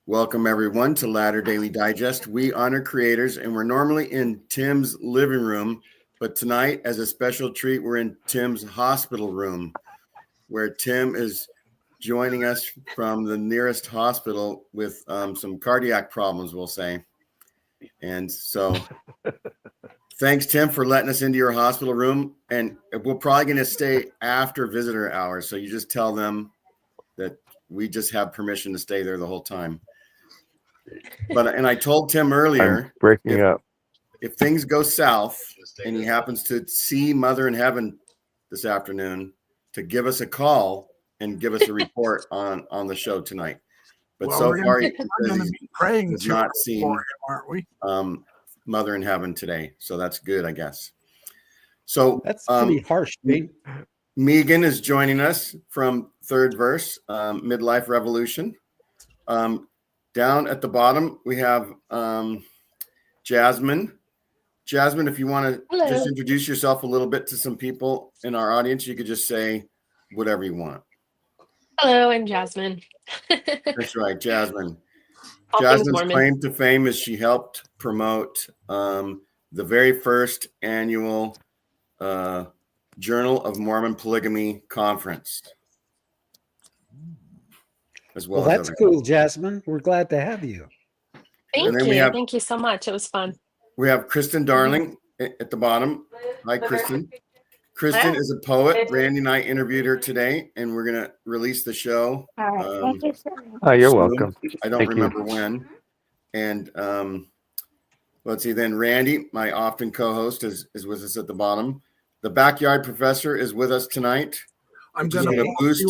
Welcome, everyone, to Ladder Daily Digest. We honor creators, and we're normally in Tim's living room, but tonight, as a special treat, we're in Tim's hospital room, where Tim is joining us from the nearest hospital with some cardiac problems, we'll say. And so thanks, Tim, for letting us into your hospital room. And we're probably going to stay after visitor hours, so you just tell them that we just have permission to stay there the whole time. And I told Tim earlier, if things go south and he happens to see Mother in Heaven this afternoon, to give us a call and give us a report on the show tonight. But so far, he's not seen aren't we? Mother in Heaven today, so that's good, I guess. So that's pretty harsh. Megan is joining us from Third Verse, Midlife Revolution. Down at the bottom, we have Jasmine. Jasmine, if you want to just introduce yourself a little bit to some people in our audience, you could just say whatever you want. Hello, I'm Jasmine. That's right, Jasmine. Jasmine's claim to fame is she helped promote the very first annual Journal of Mormon Polygamy Conference. Well, that's cool, Jasmine. We're glad to have you. Thank you. Thank you so much. It was fun. We have Kristen Darling at the bottom. Hi, Kristen. Kristen is a poet. Randy and I interviewed her today, and we're going to release the show. You're welcome. I don't remember when. And let's see, then Randy, my often co-host, is with us at the bottom. The Backyard Professor is with us tonight. I'm going to boost.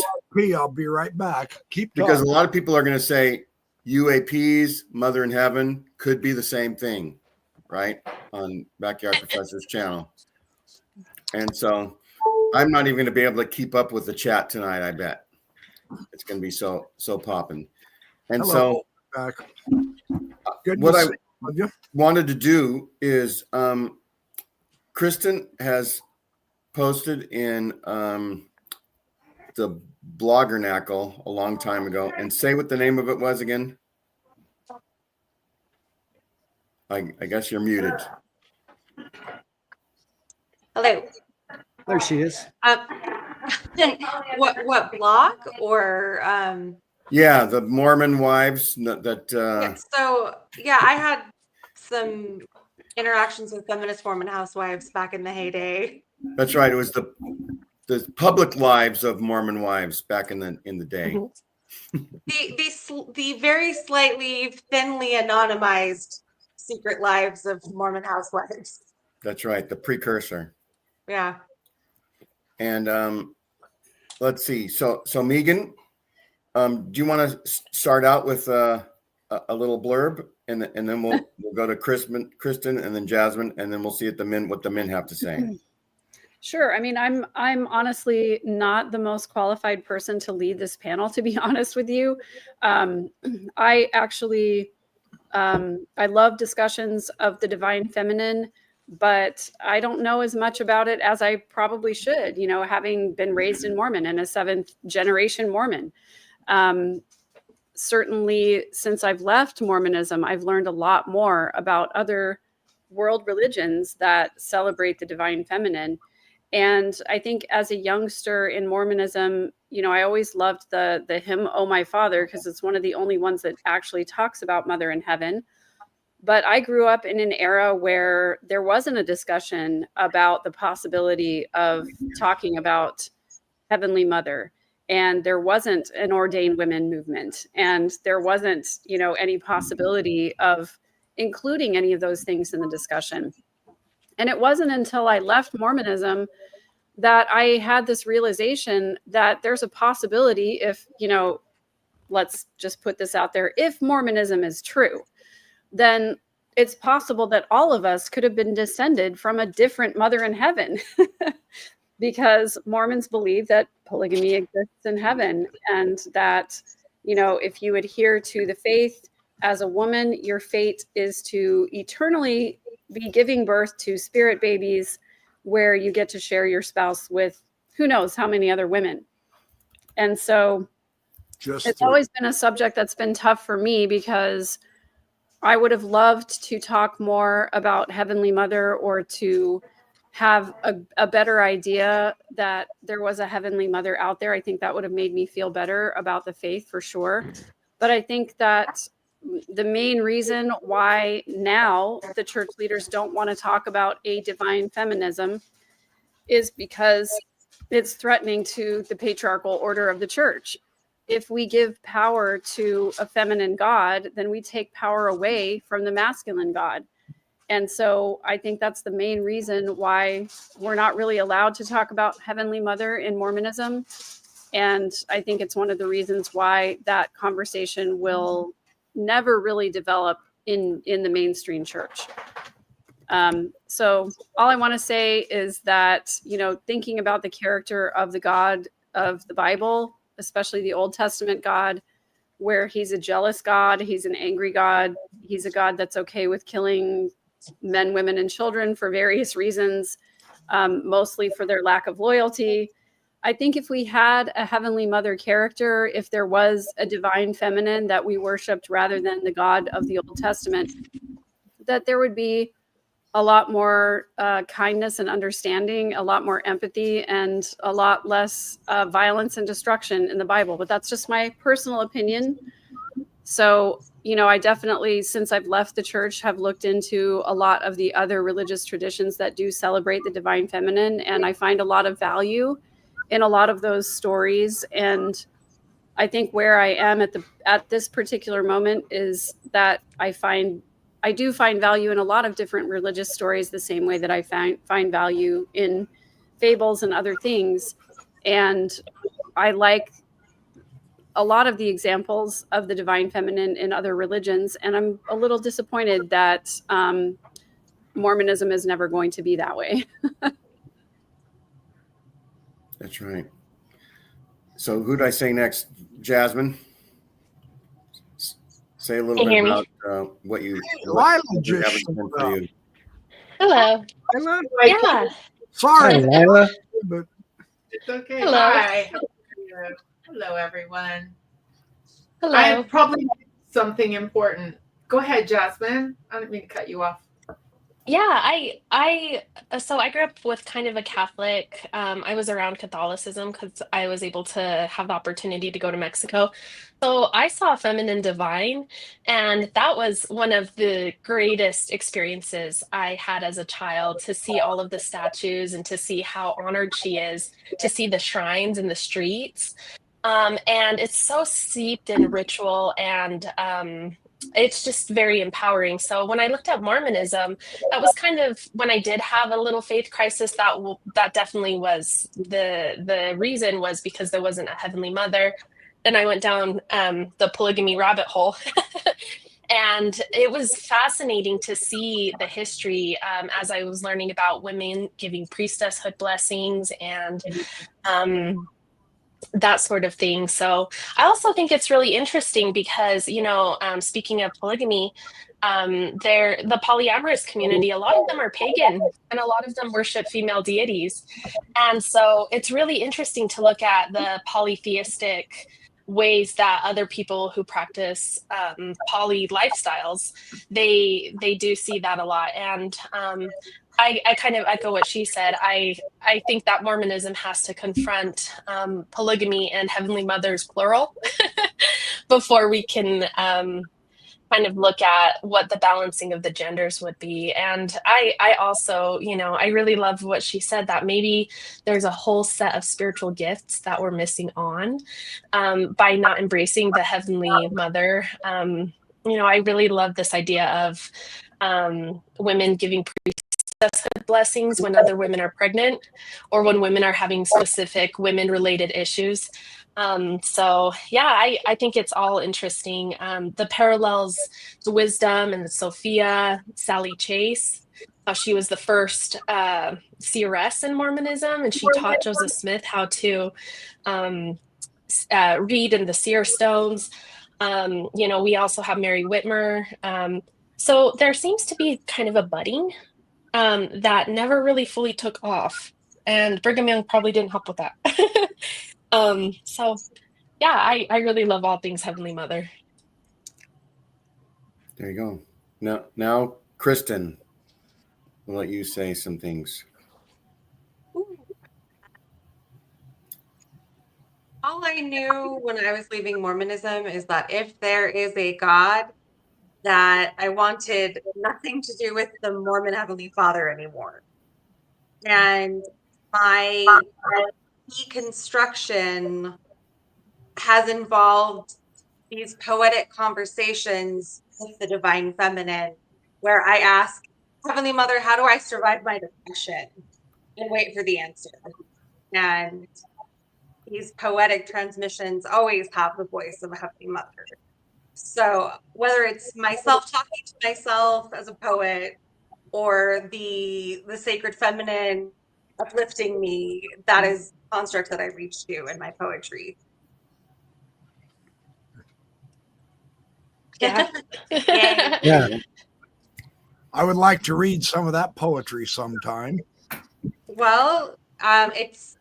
I'll be right back. Keep talking. Because a lot of people are going to say UAPs, Mother in Heaven could be the same thing, right? On Backyard Professor's channel. And so I'm not even going to be able to keep up with the chat tonight, I bet. It's going to be so popping. And hello. What I wanted to do is Kristen has posted in the Bloggernacle a long time ago, and say what the name of it was again. I guess you're muted. Hello. There she is. What blog or Yeah, the Mormon wives that So yeah, I had some interactions with feminist Mormon housewives back in the heyday. That's right. It was the public lives of Mormon wives back in the day. The very slightly thinly anonymized secret lives of Mormon housewives. That's right, the precursor. Yeah. And let's see. So Megan, do you want to start out with a little blurb, and then we'll go to Kristen, and then Jasmine, and then we'll see what the men have to say. Sure. I mean, I'm honestly not the most qualified person to lead this panel, to be honest with you. I actually, I love discussions of the divine feminine, but I don't know as much about it as I probably should, having been raised in Mormon and a 7th generation Mormon. Certainly since I've left Mormonism, I've learned a lot more about other world religions that celebrate the divine feminine. And I think as a youngster in Mormonism, I always loved the hymn, "Oh My Father," because it's one of the only ones that actually talks about Mother in Heaven. But I grew up in an era where there wasn't a discussion about the possibility of talking about Heavenly Mother. And there wasn't an ordained women movement. And there wasn't, any possibility of including any of those things in the discussion. And it wasn't until I left Mormonism that I had this realization that there's a possibility if, let's just put this out there, if Mormonism is true, then it's possible that all of us could have been descended from a different Mother in Heaven because Mormons believe that polygamy exists in heaven and that, if you adhere to the faith as a woman, your fate is to eternally be giving birth to spirit babies where you get to share your spouse with who knows how many other women. And so It's always been a subject that's been tough for me because I would have loved to talk more about Heavenly Mother or to have a better idea that there was a Heavenly Mother out there. I think that would have made me feel better about the faith for sure. But I think that the main reason why now the church leaders don't want to talk about a divine feminism is because it's threatening to the patriarchal order of the church. If we give power to a feminine God, then we take power away from the masculine God. And so I think that's the main reason why we're not really allowed to talk about Heavenly Mother in Mormonism. And I think it's one of the reasons why that conversation will never really develop in the mainstream church. So all I want to say is that, thinking about the character of the God of the Bible, especially the Old Testament God, where he's a jealous God, he's an angry God, he's a God that's okay with killing men, women, and children for various reasons, mostly for their lack of loyalty. I think if we had a Heavenly Mother character, if there was a divine feminine that we worshiped rather than the God of the Old Testament, that there would be a lot more kindness and understanding, a lot more empathy, and a lot less violence and destruction in the Bible. But that's just my personal opinion. So, I definitely, since I've left the church, have looked into a lot of the other religious traditions that do celebrate the divine feminine. And I find a lot of value in a lot of those stories. And I think where I am at this particular moment is that I do find value in a lot of different religious stories the same way that I find value in fables and other things. And I like a lot of the examples of the divine feminine in other religions. And I'm a little disappointed that Mormonism is never going to be that way. That's right. So who do I say next? Jasmine? Say a little bit about what you Lila just showed for up. you. Hello. Lila? Yeah. Sorry, Hi, Lila. but It's okay. Hello. Hi. Hello, everyone. Hello. I probably missed something important. Go ahead, Jasmine. I didn't mean to cut you off. Yeah, so I grew up with kind of a Catholic. I was around Catholicism because I was able to have the opportunity to go to Mexico. So I saw Feminine Divine, and that was one of the greatest experiences I had as a child, to see all of the statues and to see how honored she is, to see the shrines in the streets. And it's so steeped in ritual, and it's just very empowering. So when I looked at Mormonism, that was kind of when I did have a little faith crisis. That definitely was the reason, was because there wasn't a Heavenly Mother. Then I went down the polygamy rabbit hole. And it was fascinating to see the history as I was learning about women giving priestesshood blessings and that sort of thing. So I also think it's really interesting because, speaking of polygamy, the polyamorous community, a lot of them are pagan and a lot of them worship female deities. And so it's really interesting to look at the polytheistic ways that other people who practice poly lifestyles, they do see that a lot. And I kind of echo what she said. I think that Mormonism has to confront polygamy and Heavenly Mothers, plural, before we can kind of look at what the balancing of the genders would be. And I also, I really love what she said, that maybe there's a whole set of spiritual gifts that we're missing on by not embracing the Heavenly Mother. I really love this idea of women giving blessings when other women are pregnant, or when women are having specific women related issues. So yeah, I think it's all interesting. The parallels, the wisdom and the Sophia, Sally Chase, she was the first seeress in Mormonism, and she taught Joseph Smith how to read in the seer stones. We also have Mary Whitmer. So there seems to be kind of a budding that never really fully took off, and Brigham Young probably didn't help with that. So yeah, I really love all things Heavenly Mother. There you go. Now, Kristen, we'll let you say some things. All I knew when I was leaving Mormonism is that if there is a God, that I wanted nothing to do with the Mormon Heavenly Father anymore. And my deconstruction has involved these poetic conversations with the divine feminine, where I ask, Heavenly Mother, how do I survive my depression? And wait for the answer. And these poetic transmissions always have the voice of a Heavenly Mother. So whether it's myself talking to myself as a poet or the sacred feminine uplifting me, that is the construct that I reach to in my poetry. Yeah. Yay. Yeah. I would like to read some of that poetry sometime. Well, it's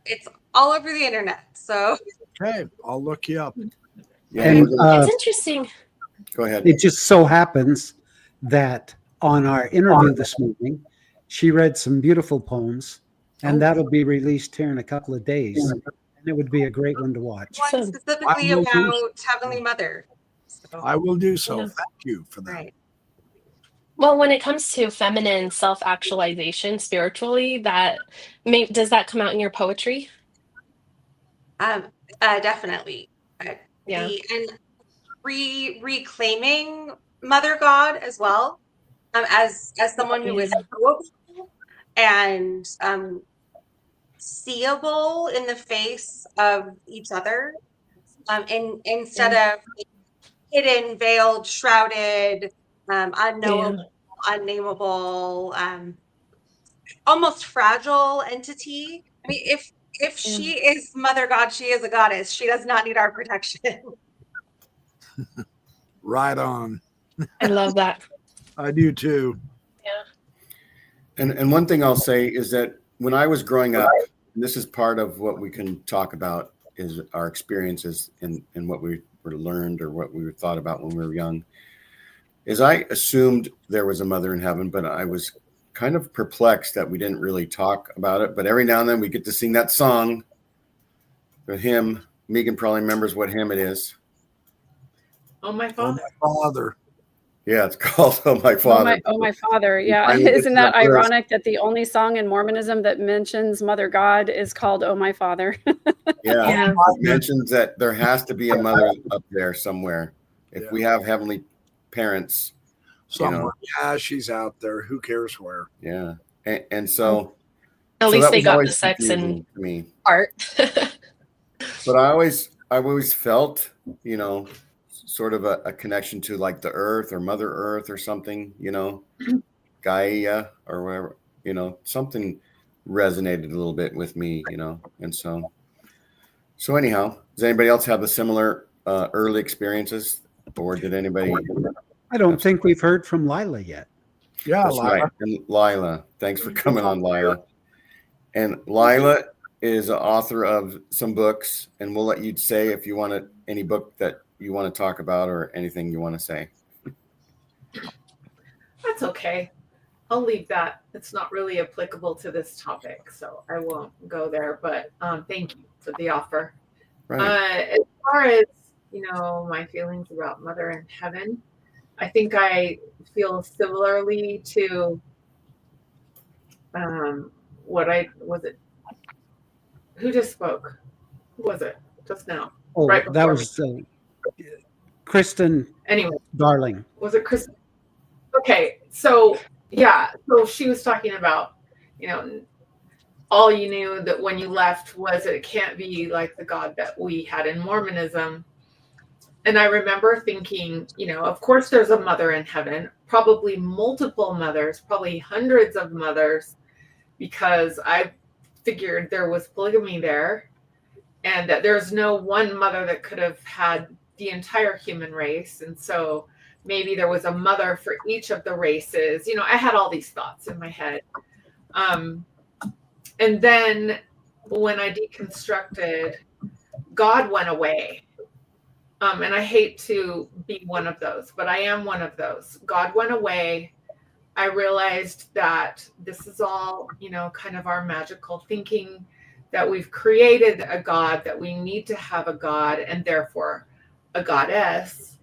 all over the internet. So Okay, I'll look you up. Yeah, And It's interesting. go ahead. it just so happens that on our interview this morning, she read some beautiful poems, and that'll be released here in a couple of days. And it would be a great one to watch. one Awesome. specifically I will do about Heavenly Mother. So, I will do so. Yeah. Thank you for that. right. Well, when it comes to feminine self-actualization spiritually, does that come out in your poetry? Definitely. Yeah. And reclaiming Mother God as well, as someone who is knowable and seeable in the face of each other, instead of hidden, veiled, shrouded, unknowable, unnameable, almost fragile entity. I mean, if she is Mother God, she is a goddess. She does not need our protection. Right on. I love that. I do too. Yeah. And one thing I'll say is that when I was growing up, and this is part of what we can talk about, is our experiences and what we were learned or what we were thought about when we were young, is I assumed there was a mother in heaven, but I was kind of perplexed that we didn't really talk about it. But every now and then we get to sing that song, the hymn. Megan probably remembers what hymn it is. Oh, my Oh, Father. my Father. Yeah, it's called "Oh My Father." Oh my Father. Yeah. finally get Isn't to that that verse. ironic that the only song in Mormonism that mentions Mother God is called Oh My Father? Yeah, it mentions that there has to be a mother up there somewhere. If we have heavenly parents, Somewhere. Yeah, she's out there. Who cares where? yeah, and so At least that they was got the always sex confusing and to me. art. But I always felt, sort of a connection to like the earth or Mother Earth or something, Gaia or whatever, something resonated a little bit with me, and so anyhow, does anybody else have the similar early experiences, or did anybody? I don't think we've heard from Lila yet. Yeah, That's Lila. right. And Lila, thanks for coming on, Lila. And Lila is an author of some books, and we'll let you say if you want any book that you want to talk about or anything you want to say. That's okay. I'll leave that. It's not really applicable to this topic, so I won't go there. But thank you for the offer. Right. As far as my feelings about Mother in Heaven, I think I feel similarly to who just spoke? Who was it just now? Oh, Right that before was Kristen. Anyway, Darling. was it Kristen? Okay, so yeah, so she was talking about, all you knew that when you left was it can't be like the God that we had in Mormonism. And I remember thinking, of course there's a mother in heaven, probably multiple mothers, probably hundreds of mothers, because I figured there was polygamy there and that there's no one mother that could have had the entire human race. And so maybe there was a mother for each of the races. I had all these thoughts in my head. And then when I deconstructed, God went away. And I hate to be one of those, but I am one of those. God went away. I realized that this is all, kind of our magical thinking, that we've created a God, that we need to have a God and therefore a goddess.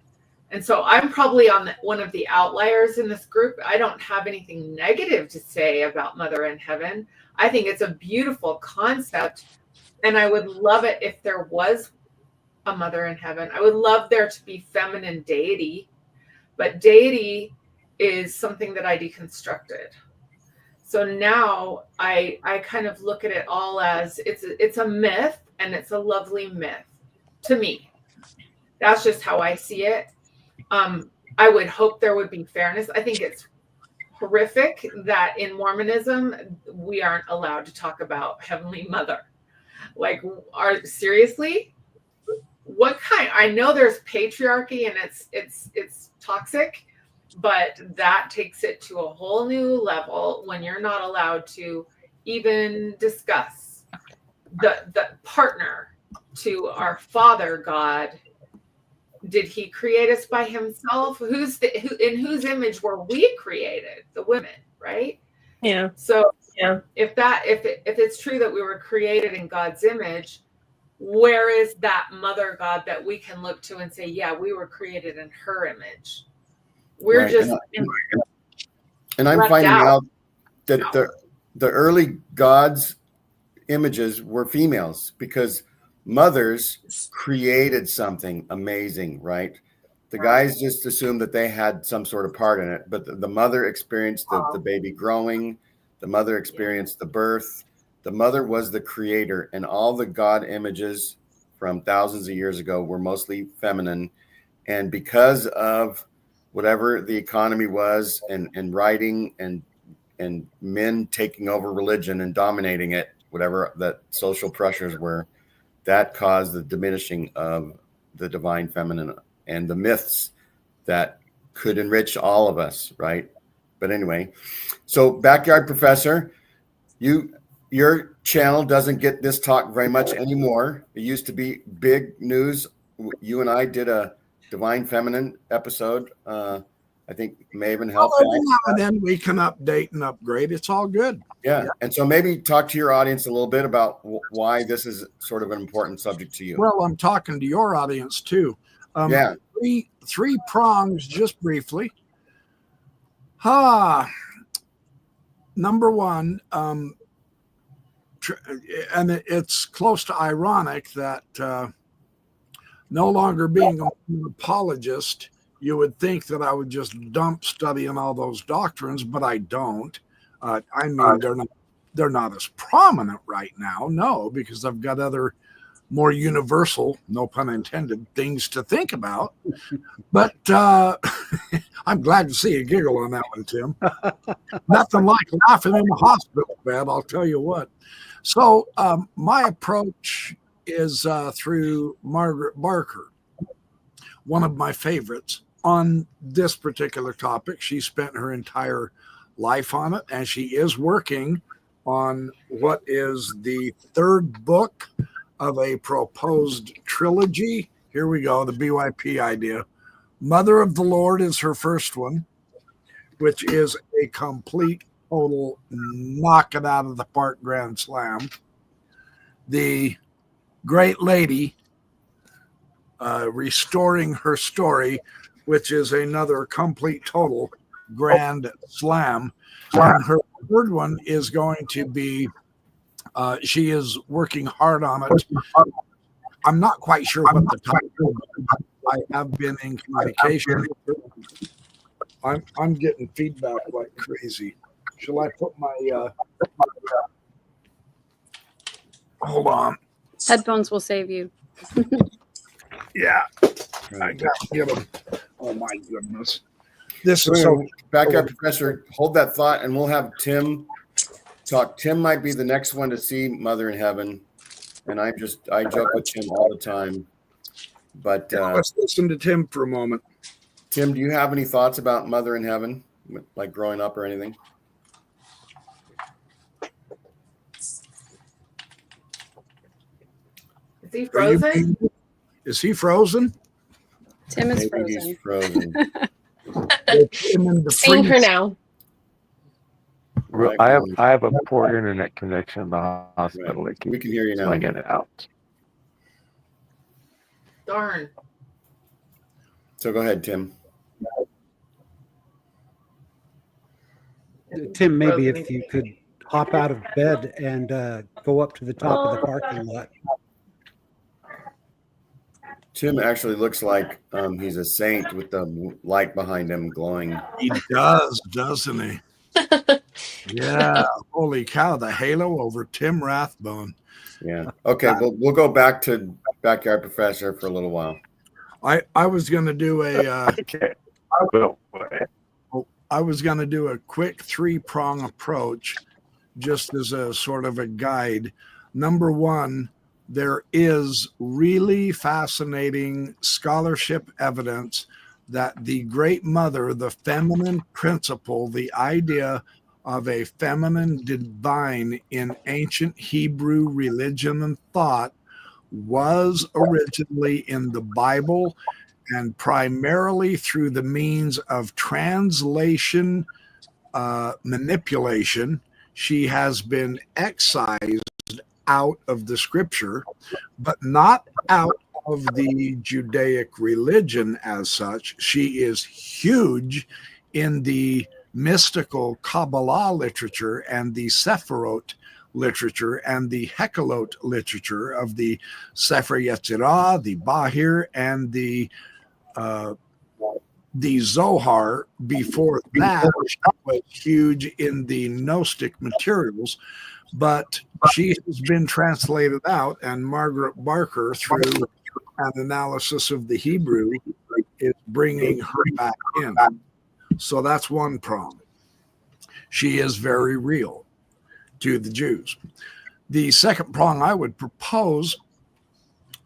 And so I'm probably on one of the outliers in this group. I don't have anything negative to say about Mother in Heaven. I think it's a beautiful concept. And I would love it if there was a Mother in Heaven. I would love there to be feminine deity, but deity is something that I deconstructed. So now I kind of look at it all as it's a myth, and it's a lovely myth to me. That's just how I see it. I would hope there would be fairness. I think it's horrific that in Mormonism we aren't allowed to talk about Heavenly Mother. Like, seriously? What kind? I know there's patriarchy and it's toxic, but that takes it to a whole new level when you're not allowed to even discuss the partner to our Father God. Did he create us by himself? In whose image were we created? The women, right? Yeah. So if it's true that we were created in God's image, where is that Mother God that we can look to and say, yeah, we were created in her image? We're Right. just and I'm finding out that the early gods images were females because mothers created something amazing, right? The guys just assumed that they had some sort of part in it, but the mother experienced the baby growing, the mother experienced the birth. The mother was the creator, and all the God images from thousands of years ago were mostly feminine. And because of whatever the economy was and writing and men taking over religion and dominating it, whatever that social pressures were, that caused the diminishing of the divine feminine and the myths that could enrich all of us, right? But anyway, so Backyard Professor, your channel doesn't get this talk very much anymore. It used to be big news. You and I did a Divine Feminine episode. I think Maven helped Well, every out. now and then we can update and upgrade. It's all good. Yeah. And so maybe talk to your audience a little bit about why this is sort of an important subject to you. Well, I'm talking to your audience too. Yeah. Three prongs, just briefly. Number one, and it's close to ironic that no longer being an apologist, you would think that I would just dump studying all those doctrines, but I don't. I mean, they're not as prominent right now, no, because I've got other more universal, no pun intended, things to think about. But I'm glad to see a giggle on that one, Tim. Nothing like laughing in the hospital bed, I'll tell you what. So my approach is through Margaret Barker, one of my favorites on this particular topic. She spent her entire life on it, and she is working on what is the third book of a proposed trilogy. Here we go, the BYP idea. Mother of the Lord is her first one, which is a complete, total knock it out of the park grand slam. The Great Lady, restoring her story, which is another complete, total grand slam. And her third one is going to be, she is working hard on it. I'm not quite sure what the title is. I have been in communication. I'm getting feedback like crazy. Shall I put my hold on. Headphones will save you. Yeah. I got to get them. Oh my goodness. This is so Backyard Professor, hold that thought and we'll have Tim talk. Tim might be the next one to see Mother in Heaven. And I joke with Tim all the time. But let's listen to Tim for a moment. Tim, do you have any thoughts about Mother in Heaven, like growing up or anything? Is he frozen? Is he frozen? Tim is Maybe he's frozen. frozen. Seeing her now. Right I behind. have a poor internet connection in the hospital. Right. It keeps We can hear you now. swinging it out. Darn. So go ahead, Tim. Tim, maybe if you could hop out of bed and go up to the top of the parking lot. Tim actually looks like he's a saint with the light behind him glowing. He does, doesn't he? Yeah. Holy cow, the halo over Tim Rathbone. Yeah. Okay, we'll go back to Backyard Professor for a little while. I was going to do a Okay. Well, I was going to do a quick 3-prong approach just as a sort of a guide. Number one, there is really fascinating scholarship evidence that the Great Mother, the feminine principle, the idea of a feminine divine in ancient Hebrew religion and thought was originally in the Bible, and primarily through the means of translation manipulation, she has been excised out of the scripture, but not out of the Judaic religion as such. She is huge in the mystical Kabbalah literature and the Sephirot literature and the Hekkelot literature of the Sefer Yetzirah, the Bahir, and the Zohar. Before that, she was huge in the Gnostic materials, but she has been translated out, and Margaret Barker, through an analysis of the Hebrew, is bringing her back in. So that's one prong. She is very real to the Jews. The second prong I would propose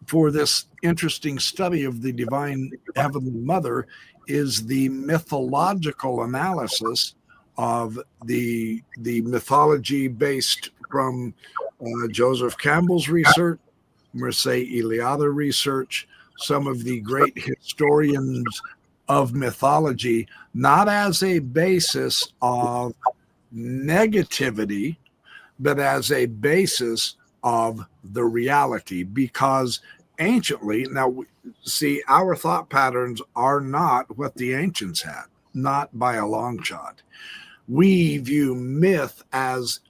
for this interesting study of the divine Heavenly Mother is the mythological analysis of the mythology based from Joseph Campbell's research, Mircea Eliade research, some of the great historians of mythology, not as a basis of negativity, but as a basis of the reality. Because anciently, now see, our thought patterns are not what the ancients had, not by a long shot. We view myth as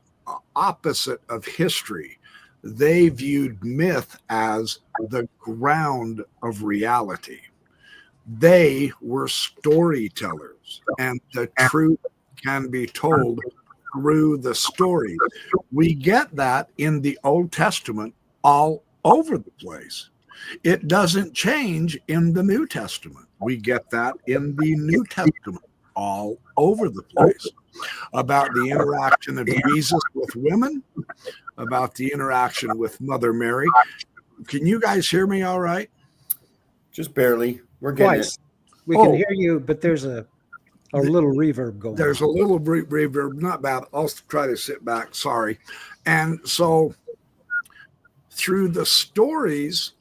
opposite of history. They viewed myth as the ground of reality. They were storytellers, and the truth can be told through the story. We get that in the Old Testament all over the place. It doesn't change in the New Testament. We get that in the New Testament all over the place, about the interaction of Jesus with women, about the interaction with Mother Mary. Can you guys hear me all right? Just barely. We're getting Twice. We can hear you, but there's a little reverb going on. There's a little reverb, not bad. I'll try to sit back. Sorry. And so through the stories,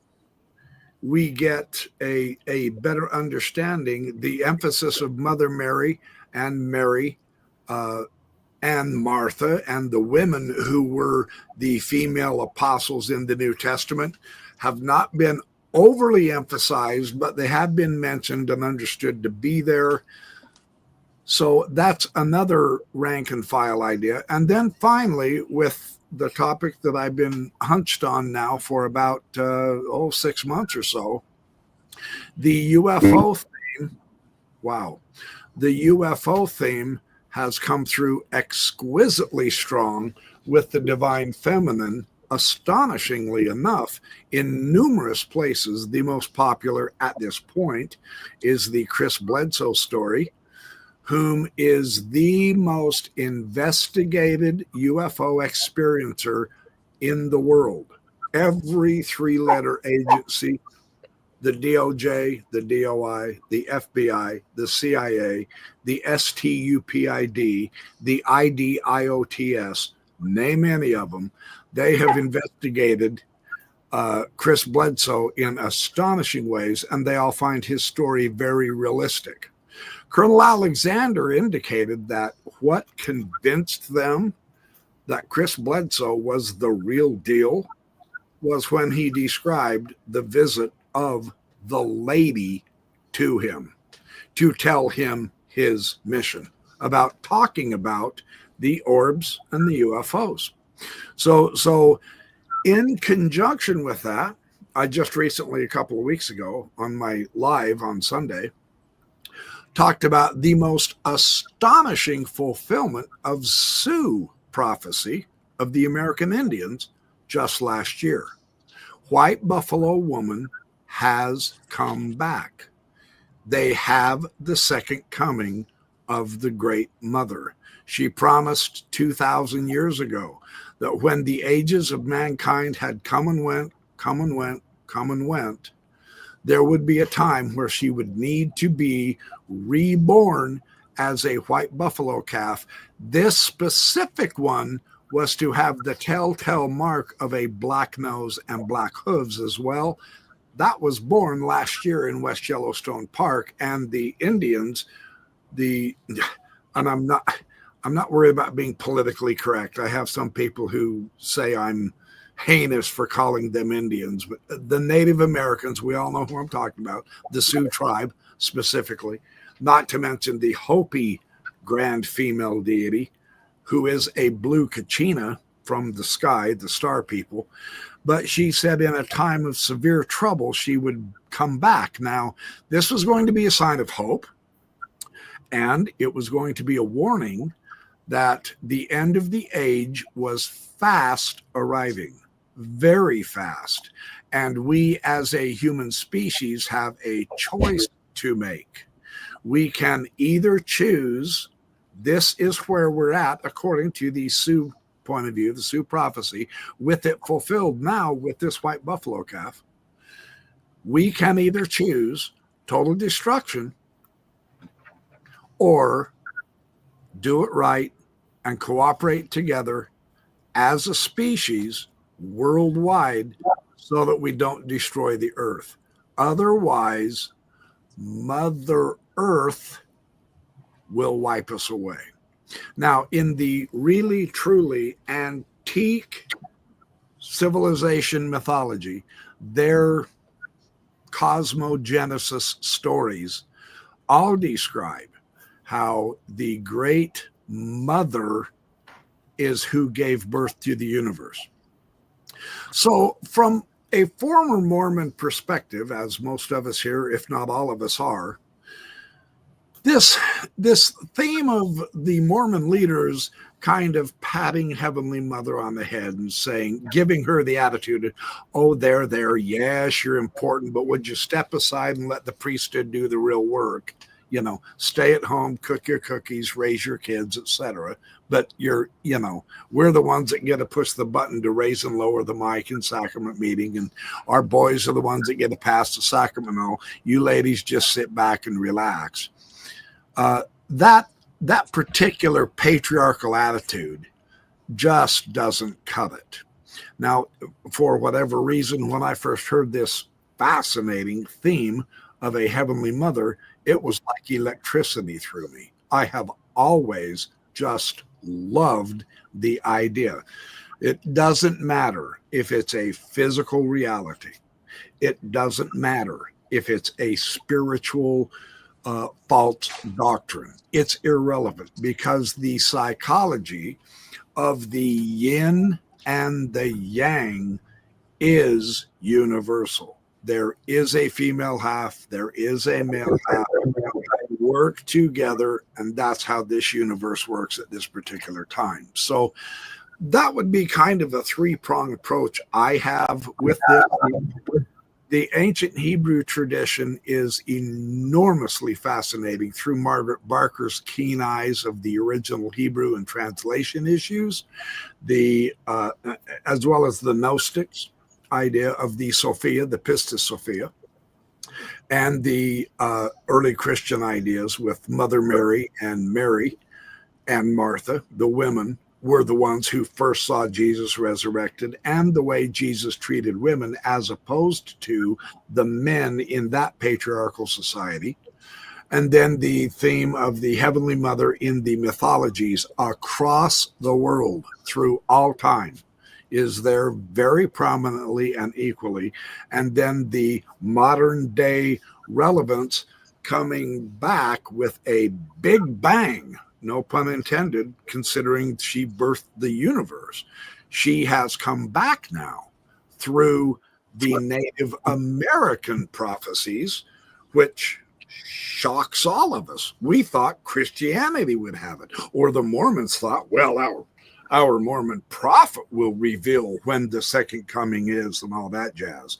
we get a better understanding, the emphasis of Mother Mary and Mary and Martha and the women who were the female apostles in the New Testament have not been overly emphasized, but they have been mentioned and understood to be there. So that's another rank and file idea. And then finally, with the topic that I've been hunched on now for about 6 months or so, the UFO theme. Wow. The UFO theme has come through exquisitely strong with the divine feminine, astonishingly enough, in numerous places. The most popular at this point is the Chris Bledsoe story, whom is the most investigated UFO experiencer in the world. Every 3-letter agency, the DOJ, the DOI, the FBI, the CIA, the STUPID, the IDIOTS, name any of them, they have investigated Chris Bledsoe in astonishing ways, and they all find his story very realistic. Colonel Alexander indicated that what convinced them that Chris Bledsoe was the real deal was when he described the visit of the lady to him to tell him his mission about talking about the orbs and the UFOs. So in conjunction with that, I just recently, a couple of weeks ago, on my live on Sunday, talked about the most astonishing fulfillment of Sioux prophecy of the American Indians just last year. White Buffalo Woman has come back. They have the second coming of the Great Mother. She promised 2,000 years ago that when the ages of mankind had come and went, come and went, come and went, there would be a time where she would need to be reborn as a white buffalo calf. This specific one was to have the telltale mark of a black nose and black hooves as well. That was born last year in West Yellowstone Park, and the Indians, and I'm not worried about being politically correct. I have some people who say I'm heinous for calling them Indians, but the Native Americans, we all know who I'm talking about, the Sioux tribe specifically, not to mention the Hopi grand female deity, who is a blue Kachina from the sky, the star people. But she said in a time of severe trouble, she would come back. Now, this was going to be a sign of hope, and it was going to be a warning that the end of the age was fast arriving, very fast. And we as a human species have a choice to make. We can either choose, this is where we're at according to the Sioux point of view, the Sioux prophecy, with it fulfilled now with this white buffalo calf. We can either choose total destruction or do it right and cooperate together as a species worldwide so that we don't destroy the earth. Otherwise, Mother Earth will wipe us away. Now, in the really, truly antique civilization mythology, their cosmogenesis stories all describe how the Great Mother is who gave birth to the universe. So from a former Mormon perspective, as most of us here, if not all of us are, this theme of the Mormon leaders kind of patting Heavenly Mother on the head and saying, giving her the attitude, oh, there, yes, you're important, but would you step aside and let the priesthood do the real work? You know, stay at home, cook your cookies, raise your kids, etc. But we're the ones that get to push the button to raise and lower the mic in sacrament meeting, and our boys are the ones that get to pass the sacrament. No, you ladies just sit back and relax. That particular patriarchal attitude just doesn't cut it. Now, for whatever reason, when I first heard this fascinating theme of a Heavenly Mother, it was like electricity through me. I have always just loved the idea. It doesn't matter if it's a physical reality. It doesn't matter if it's a spiritual false doctrine. It's irrelevant because the psychology of the yin and the yang is universal. There is a female half, there is a male half. They work together, and that's how this universe works at this particular time. So that would be kind of a three-pronged approach I have with this. The ancient Hebrew tradition is enormously fascinating through Margaret Barker's keen eyes of the original Hebrew and translation issues, as well as the Gnostics idea of the Sophia, the Pistis Sophia, and the early Christian ideas with Mother Mary and Martha, the women were the ones who first saw Jesus resurrected, and the way Jesus treated women as opposed to the men in that patriarchal society. And then the theme of the Heavenly Mother in the mythologies across the world through all time is there very prominently and equally. And then the modern day relevance coming back with a big bang, no pun intended, considering she birthed the universe. She has come back now through the Native American prophecies, which shocks all of us. We thought Christianity would have it, or the Mormons thought, well, our Mormon prophet will reveal when the second coming is and all that jazz.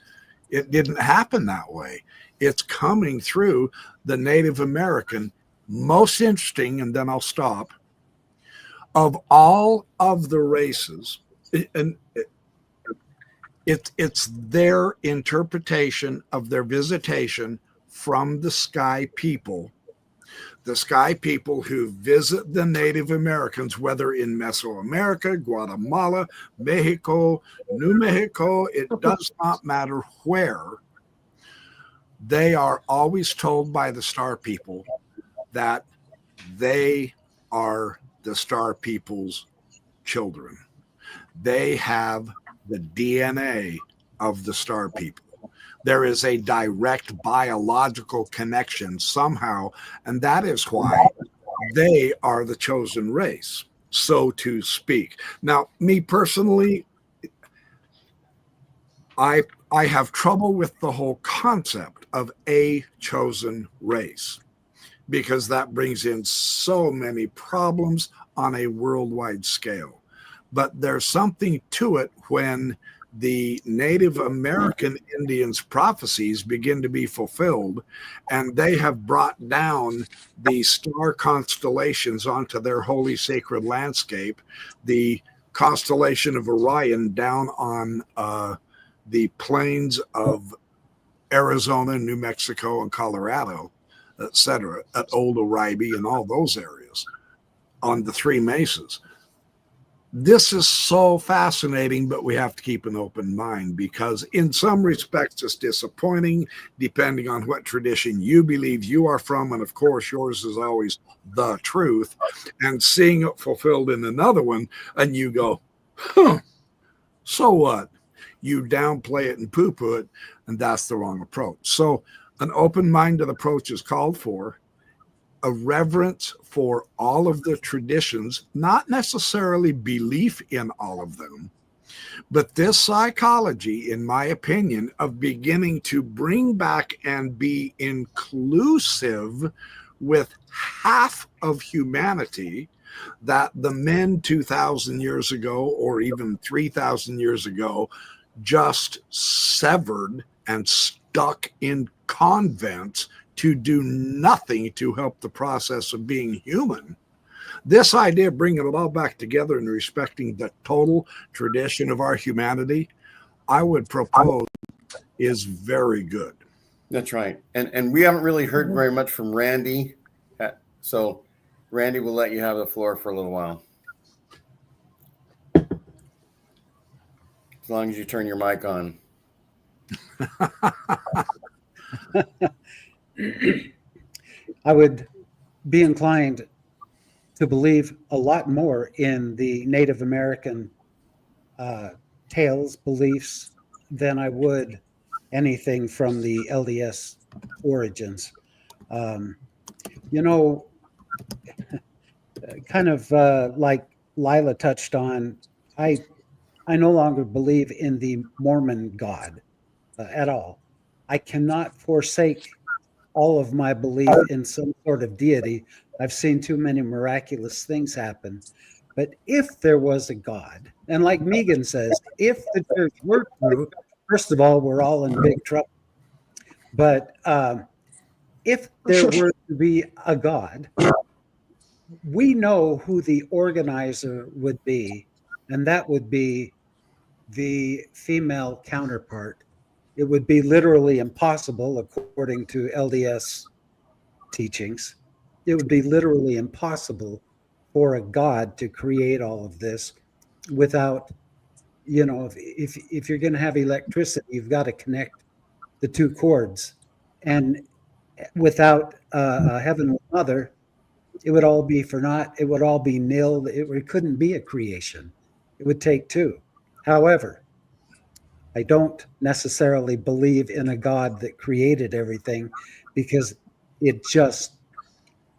It didn't happen that way. It's coming through the Native American. Most interesting, and then I'll stop, of all of the races, and it's their interpretation of their visitation from the sky people who visit the Native Americans, whether in Mesoamerica, Guatemala, Mexico, New Mexico, it does not matter where. They are always told by the star people that they are the star people's children. They have the DNA of the star people. There is a direct biological connection somehow, and that is why they are the chosen race, so to speak. Now, me personally, I have trouble with the whole concept of a chosen race, because that brings in so many problems on a worldwide scale. But there's something to it when the Native American Indians' prophecies begin to be fulfilled, and they have brought down the star constellations onto their holy sacred landscape. The constellation of Orion down on the plains of Arizona, New Mexico, and Colorado, etc., at Old Oribe and all those areas on the three mesas. This is so fascinating, but we have to keep an open mind, because in some respects it's disappointing depending on what tradition you believe you are from. And of course, yours is always the truth. And seeing it fulfilled in another one, and you go, so what? You downplay it and poo-poo it, and that's the wrong approach. So an open-minded approach is called for. A reverence for all of the traditions, not necessarily belief in all of them, but this psychology, in my opinion, of beginning to bring back and be inclusive with half of humanity that the men 2,000 years ago or even 3,000 years ago just severed and stuck in convents to do nothing to help the process of being human. This idea of bringing it all back together and respecting the total tradition of our humanity, I would propose, is very good. That's right. And we haven't really heard very much from Randy. So Randy, we'll let you have the floor for a little while. As long as you turn your mic on. I would be inclined to believe a lot more in the Native American tales, beliefs, than I would anything from the LDS origins. You know, kind of like Lila touched on, I no longer believe in the Mormon God at all. I cannot forsake all of my belief in some sort of deity. I've seen too many miraculous things happen. But if there was a God, and like Megan says, if the church were true, first of all, we're all in big trouble. But if there were to be a God, we know who the organizer would be, and that would be the female counterpart. It would be literally impossible, according to LDS teachings. It would be literally impossible for a God to create all of this without, if you're going to have electricity, you've got to connect the two cords. And without a Heavenly Mother, it would all be for naught. It would all be nil. It couldn't be a creation. It would take two. However, I don't necessarily believe in a God that created everything, because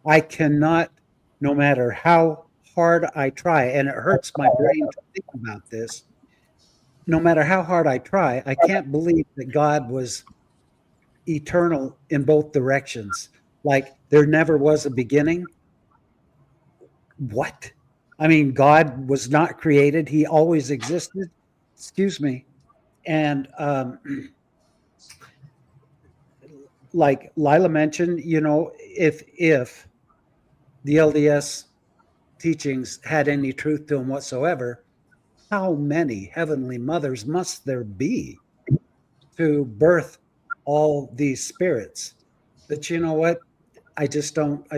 I cannot, no matter how hard I try, and it hurts my brain to think about this, no matter how hard I try, I can't believe that God was eternal in both directions. Like there never was a beginning. What? I mean, God was not created. He always existed. Excuse me. And like Lila mentioned, if the LDS teachings had any truth to them whatsoever, how many heavenly mothers must there be to birth all these spirits? But you know what? I don't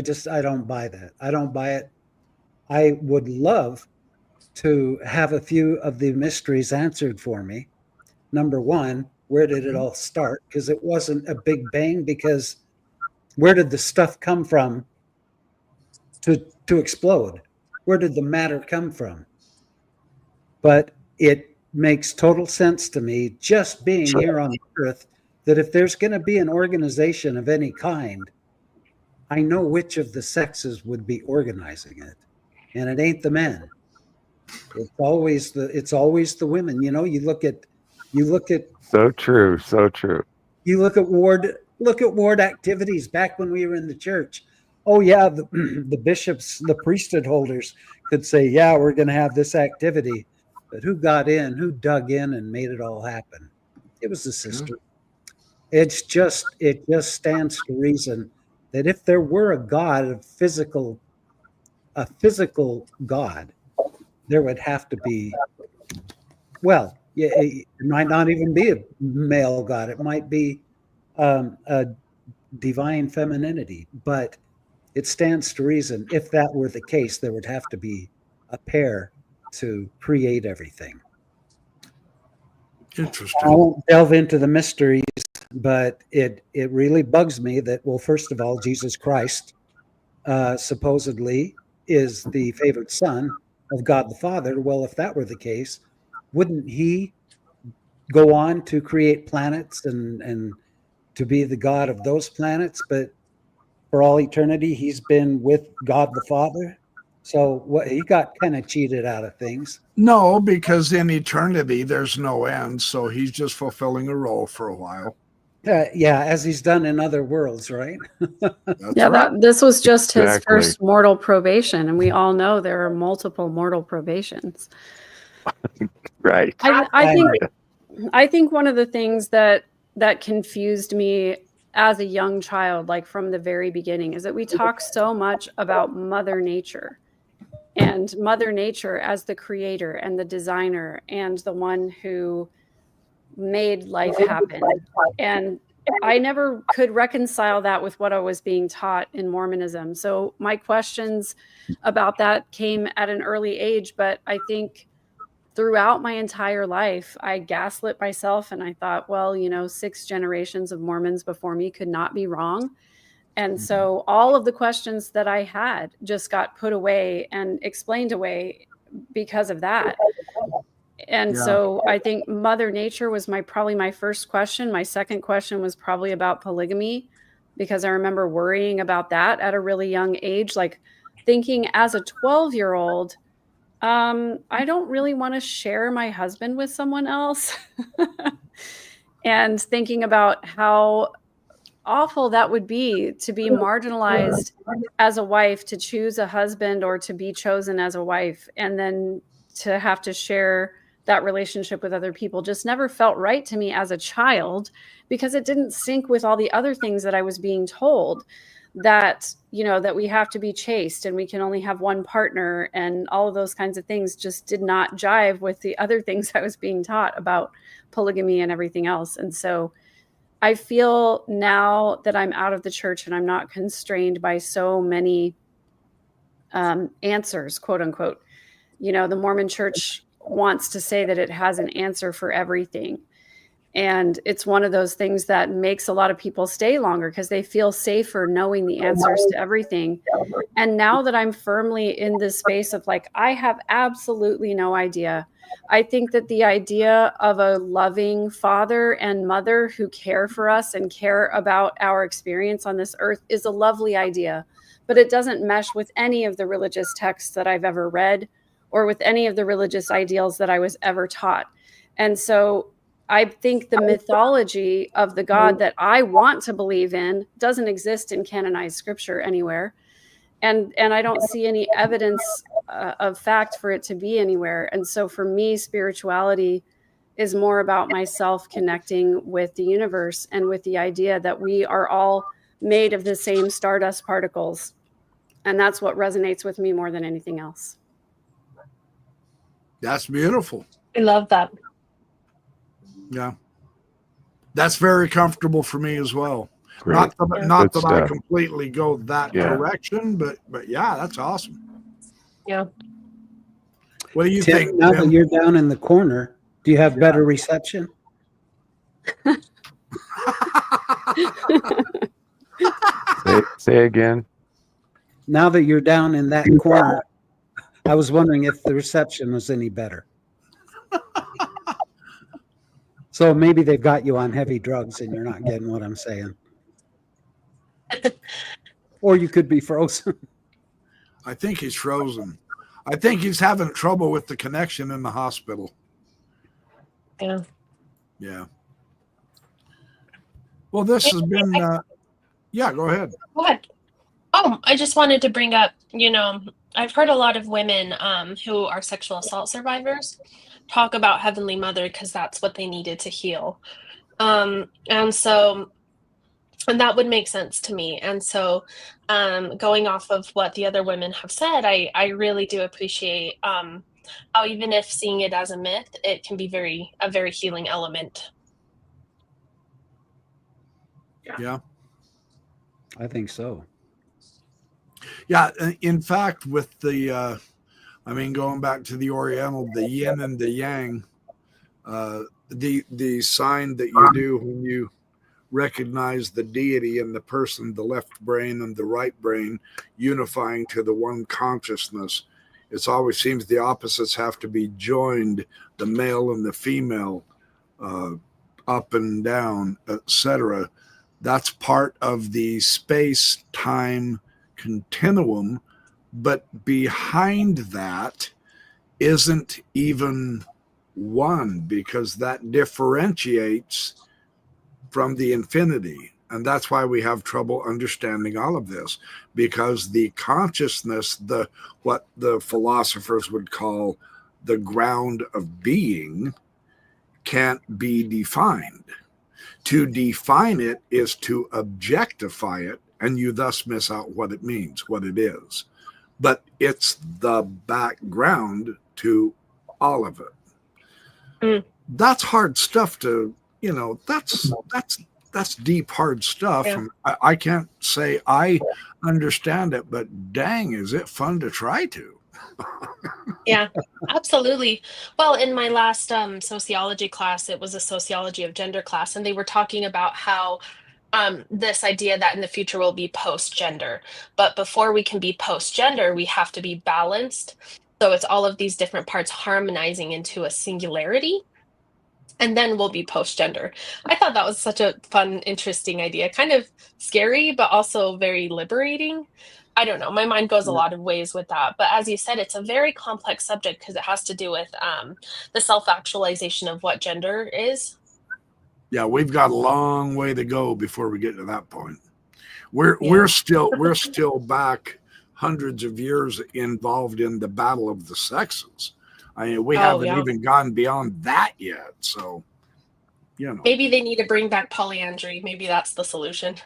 buy that. I don't buy it. I would love to have a few of the mysteries answered for me. Number one, where did it all start? Because it wasn't a big bang, because where did the stuff come from to explode? Where did the matter come from? But it makes total sense to me, just being here on Earth, that if there's going to be an organization of any kind, I know which of the sexes would be organizing it, and it ain't the men. It's always the women. You look at So true. So true. you look at ward activities back when we were in the church. Oh yeah, the bishops, the priesthood holders could say, yeah, we're going to have this activity, but who dug in and made it all happen? It was the sister. It just stands to reason that if there were a God, a physical God, there would have to be, well, yeah, it might not even be a male God. It might be a divine femininity, but it stands to reason if that were the case, there would have to be a pair to create everything. Interesting. I won't delve into the mysteries, but it really bugs me that, well, first of all, Jesus Christ supposedly is the favored son of God the Father. Well, if that were the case, wouldn't he go on to create planets and to be the God of those planets? But for all eternity, he's been with God the Father. So he got kind of cheated out of things. No, because in eternity, there's no end. So he's just fulfilling a role for a while. Yeah, as he's done in other worlds, right? Yeah, right. this was just his Exactly. first mortal probation, and we all know there are multiple mortal probations. Right. I think one of the things that confused me as a young child, like from the very beginning, is that we talk so much about Mother Nature, and Mother Nature as the creator and the designer and the one who made life happen. And I never could reconcile that with what I was being taught in Mormonism. So my questions about that came at an early age, but I think throughout my entire life, I gaslit myself and I thought, well, 6 generations of Mormons before me could not be wrong. And so all of the questions that I had just got put away and explained away because of that. And so I think Mother Nature was probably my first question. My second question was probably about polygamy, because I remember worrying about that at a really young age, like thinking as a 12-year-old, I don't really want to share my husband with someone else. And thinking about how awful that would be to be marginalized as a wife, to choose a husband or to be chosen as a wife, and then to have to share that relationship with other people just never felt right to me as a child, because it didn't sync with all the other things that I was being told, that that we have to be chaste and we can only have one partner, and all of those kinds of things just did not jive with the other things I was being taught about polygamy and everything else. And so I feel now that I'm out of the church and I'm not constrained by so many answers, quote unquote. You know, the Mormon church wants to say that it has an answer for everything. And it's one of those things that makes a lot of people stay longer because they feel safer knowing the answers to everything. And now that I'm firmly in this space of like, I have absolutely no idea. I think that the idea of a loving father and mother who care for us and care about our experience on this earth is a lovely idea, but it doesn't mesh with any of the religious texts that I've ever read or with any of the religious ideals that I was ever taught. And so I think the mythology of the God that I want to believe in doesn't exist in canonized scripture anywhere. And I don't see any evidence of fact for it to be anywhere. And so for me, spirituality is more about myself connecting with the universe and with the idea that we are all made of the same stardust particles. And that's what resonates with me more than anything else. That's beautiful. I love that. Yeah. That's very comfortable for me as well. Great. Not Good that I stuff. completely go that direction, but yeah, that's awesome. Yeah. What do you Tim, think? now that Tim? you're down in the corner, do you have better reception? Say again. Now that you're down in that corner, I was wondering if the reception was any better. So maybe they've got you on heavy drugs and you're not getting what I'm saying. Or you could be frozen. I think he's frozen. I think he's having trouble with the connection in the hospital. Yeah. Yeah. Well, this has been, yeah, go ahead. Go ahead. Oh, I just wanted to bring up, you know, I've heard a lot of women who are sexual assault survivors talk about Heavenly Mother because that's what they needed to heal. And that would make sense to me. And so going off of what the other women have said, I really do appreciate how even if seeing it as a myth, it can be a very healing element. Yeah. I think so. Yeah. In fact, with the, going back to the Oriental, the yin and the yang, the sign that you do when you recognize the deity in the person, the left brain and the right brain unifying to the one consciousness. It always seems the opposites have to be joined, the male and the female, up and down, etc. That's part of the space-time continuum, but behind that isn't even one, because that differentiates from the infinity. And that's why we have trouble understanding all of this, because the consciousness, what the philosophers would call the ground of being, can't be defined. To define it is to objectify it, and you thus miss out what it means, what it is. But it's the background to all of it. Mm. That's hard stuff to, that's deep, hard stuff. Yeah. And I can't say I understand it, but dang, is it fun to try to. Yeah, absolutely. Well, in my last sociology class, it was a sociology of gender class, and they were talking about how this idea that in the future will be post-gender, but before we can be post-gender, we have to be balanced. So it's all of these different parts harmonizing into a singularity, and then we'll be post-gender. I thought that was such a fun, interesting idea, kind of scary, but also very liberating. I don't know. My mind goes a lot of ways with that. But as you said, it's a very complex subject because it has to do with the self-actualization of what gender is. Yeah, we've got a long way to go before we get to that point. We're still back hundreds of years involved in the battle of the sexes. I mean, we haven't even gone beyond that yet. So, maybe they need to bring back polyandry. Maybe that's the solution.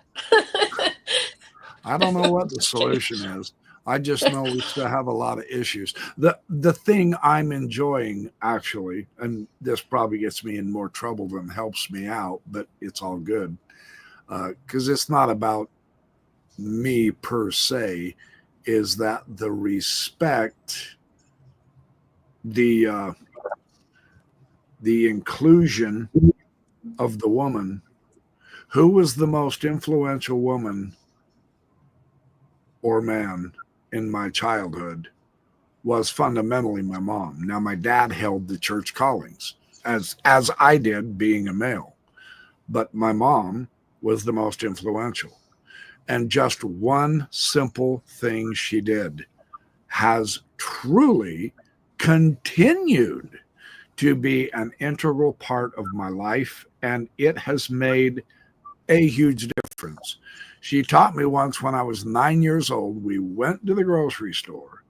I don't know what the solution is. I just know we still have a lot of issues. The thing I'm enjoying, actually, and this probably gets me in more trouble than helps me out, but it's all good, because it's not about me per se. is that the respect, the inclusion of the woman. Who was the most influential woman or man in my childhood was fundamentally my mom. Now, my dad held the church callings, as I did, being a male, but my mom was the most influential. And just one simple thing she did has truly continued to be an integral part of my life, and it has made a huge difference. She taught me once when I was 9 years old. We went to the grocery store,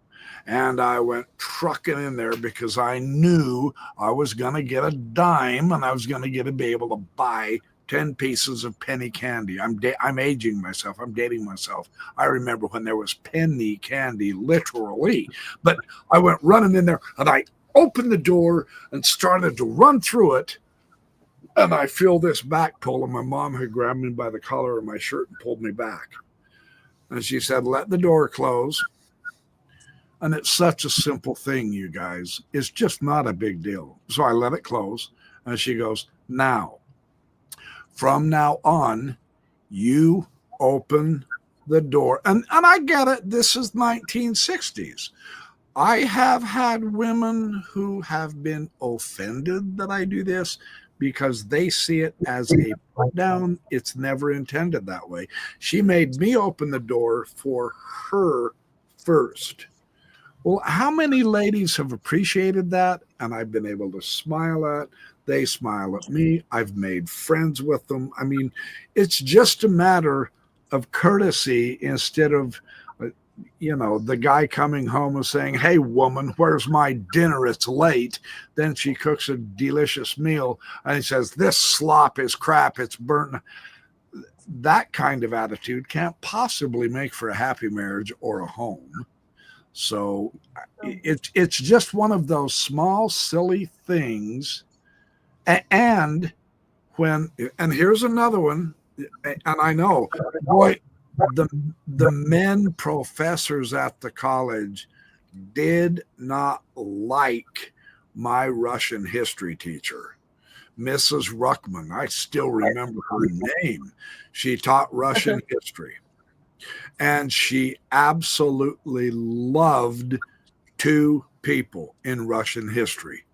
and I went trucking in there because I knew I was going to get a dime and I was going to be able to buy 10 pieces of penny candy. I'm aging myself. I'm dating myself. I remember when there was penny candy, literally. But I went running in there, and I opened the door and started to run through it. And I feel this back pull, and my mom had grabbed me by the collar of my shirt and pulled me back. And she said, let the door close. And it's such a simple thing, you guys. It's just not a big deal. So I let it close. And she goes, now, from now on, you open the door. And I get it. This is 1960s. I have had women who have been offended that I do this because they see it as a put down. It's never intended that way. She made me open the door for her first. Well, how many ladies have appreciated that? And I've been able to smile at. They smile at me. I've made friends with them. I mean, it's just a matter of courtesy instead of, the guy coming home and saying, hey, woman, where's my dinner? It's late. Then she cooks a delicious meal and he says, this slop is crap. It's burnt. That kind of attitude can't possibly make for a happy marriage or a home. So it's just one of those small, silly things. And here's another one, and I know, boy, the men professors at the college did not like my Russian history teacher, Mrs. Ruckman. I still remember her name. She taught Russian history, and she absolutely loved two people in Russian history,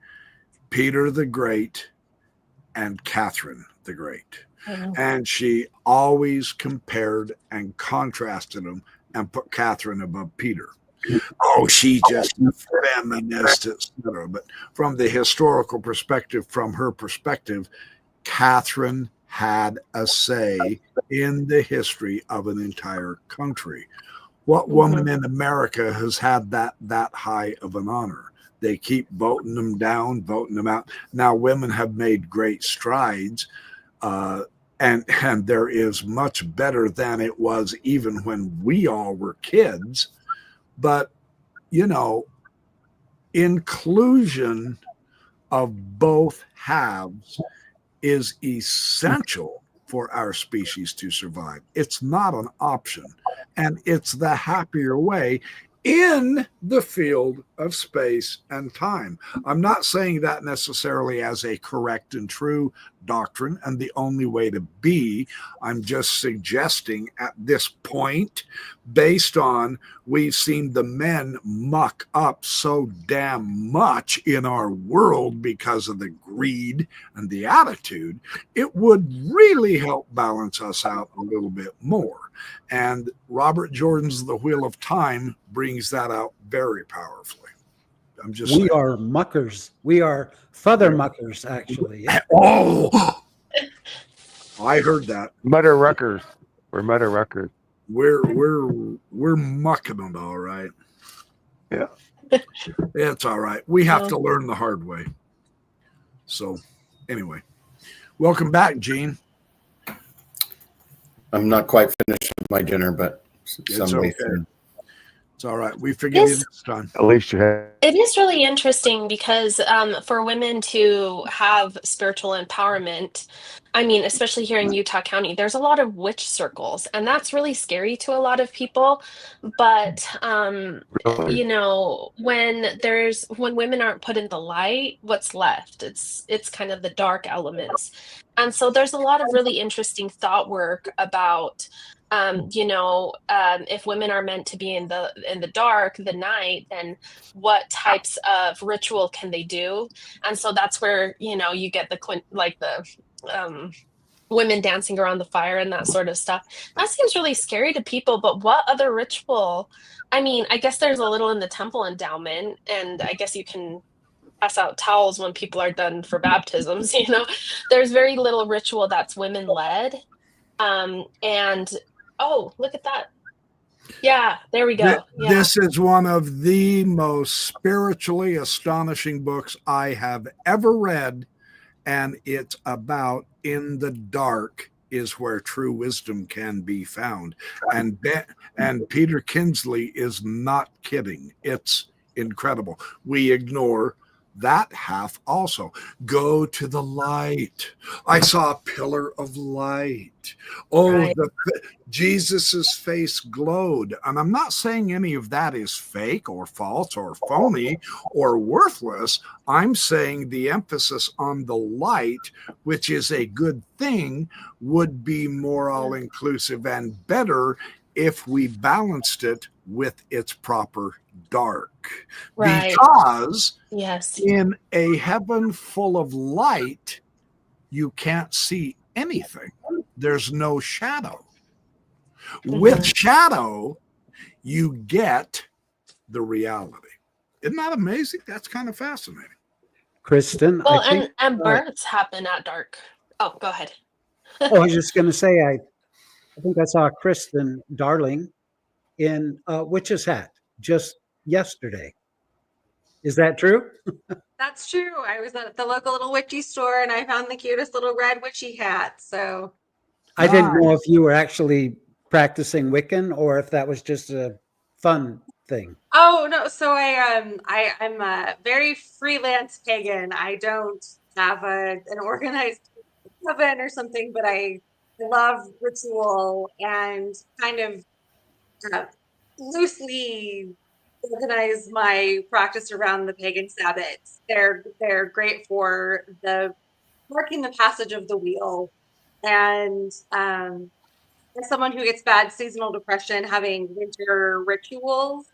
Peter the Great and Catherine the Great. And she always compared and contrasted them and put Catherine above Peter. Oh, she's just a feminist, etc. But from the historical perspective, from her perspective, Catherine had a say in the history of an entire country. What woman in America has had that high of an honor? They keep voting them down, voting them out. Now women have made great strides, and there is much better than it was even when we all were kids. But, inclusion of both halves is essential for our species to survive. It's not an option, and it's the happier way in the field of space and time. I'm not saying that necessarily as a correct and true doctrine and the only way to be. I'm just suggesting at this point, based on we've seen the men muck up so damn much in our world because of the greed and the attitude, it would really help balance us out a little bit more. And Robert Jordan's The Wheel of Time brings that out very powerfully. I'm just saying. are muckers. We are feather muckers, actually. Oh, I heard that. Mutter Ruckers. We're Mutter Ruckers. We're mucking it, all right. Yeah. It's all right. We have to learn the hard way. So anyway, welcome back, Gene. I'm not quite finished with my dinner, but It's okay. It's all right. We forgive you this time. At least you have. It is really interesting because for women to have spiritual empowerment, I mean, especially here in Utah County, there's a lot of witch circles, and that's really scary to a lot of people. But Really. you know, when women aren't put in the light, what's left? It's kind of the dark elements. And so there's a lot of really interesting thought work about if women are meant to be in the dark, the night, then what types of ritual can they do? And so that's where you get the women dancing around the fire and that sort of stuff. That seems really scary to people, but what other ritual? I mean, I guess there's a little in the temple endowment, and I guess you can pass out towels when people are done for baptisms. There's very little ritual that's women led. And oh, look at that. Yeah, there we go. Yeah. This is one of the most spiritually astonishing books I have ever read, and it's about in the dark is where true wisdom can be found. And Peter Kinsley is not kidding. It's incredible. We ignore that half also. Go to the light. I saw a pillar of light. Oh, Right. Jesus's face glowed. And I'm not saying any of that is fake or false or phony or worthless. I'm saying the emphasis on the light, which is a good thing, would be more all-inclusive and better if we balanced it with its proper dark. Right. Because Yes. in a heaven full of light, you can't see anything. There's no shadow. With shadow, you get the reality. Isn't that amazing? That's kind of fascinating. Kristen, Well, I think. and births happen at dark. Oh, go ahead. I was just going to say, I think I saw Kristen Darling in a witch's hat just yesterday. Is that true? That's true. I was at the local little witchy store and I found the cutest little red witchy hat. So I didn't know if you were actually practicing Wiccan or if that was just a fun thing. oh no, so I'm a very freelance pagan. I don't have an organized coven or something, but I love ritual and kind of uh, loosely organize my practice around the pagan Sabbats. They're great for the marking the passage of the wheel, and as someone who gets bad seasonal depression, having winter rituals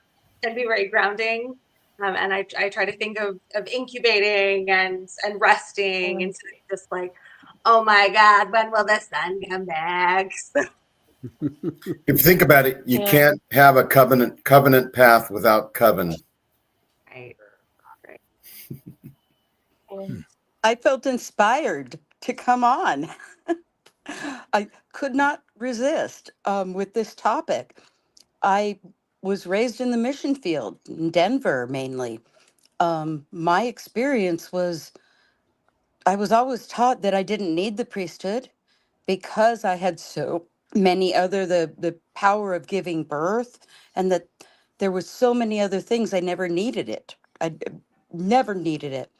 can be very grounding. And I try to think of incubating and resting instead of just like, oh my God, when will the sun come back? If you think about it, you can't have a covenant path without coven. Right. I felt inspired to come on. I could not resist with this topic. I was raised in the mission field in Denver mainly. My experience was I was always taught that I didn't need the priesthood because I had so many other the power of giving birth, and that there was so many other things I never needed it. I never needed it.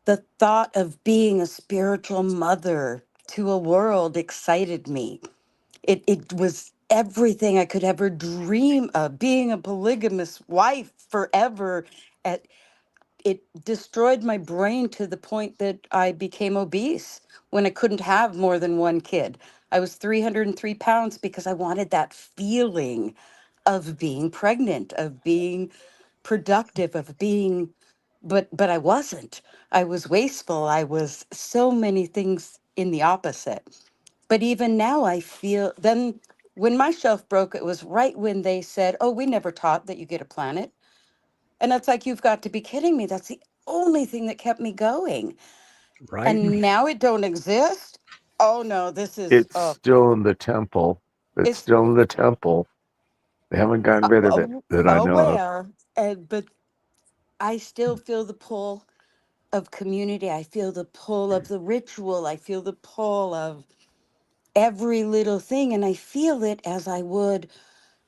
The thought of being a spiritual mother to a world excited me. It was everything I could ever dream of. Being a polygamous wife forever, at it destroyed my brain to the point that I became obese when I couldn't have more than one kid. I was 303 pounds because I wanted that feeling of being pregnant, of being productive, of being, but I wasn't. I was wasteful. I was so many things in the opposite. But even now I feel then when my shelf broke, it was right when they said, "Oh, we never taught that you get a planet." And it's like, you've got to be kidding me. That's the only thing that kept me going. Right. And now it don't exist. Oh no, this is It's still in the temple. It's still in the temple. They haven't gotten rid of it that I know of. aware. But I still feel the pull of community. I feel the pull of the ritual. I feel the pull of every little thing. And I feel it as I would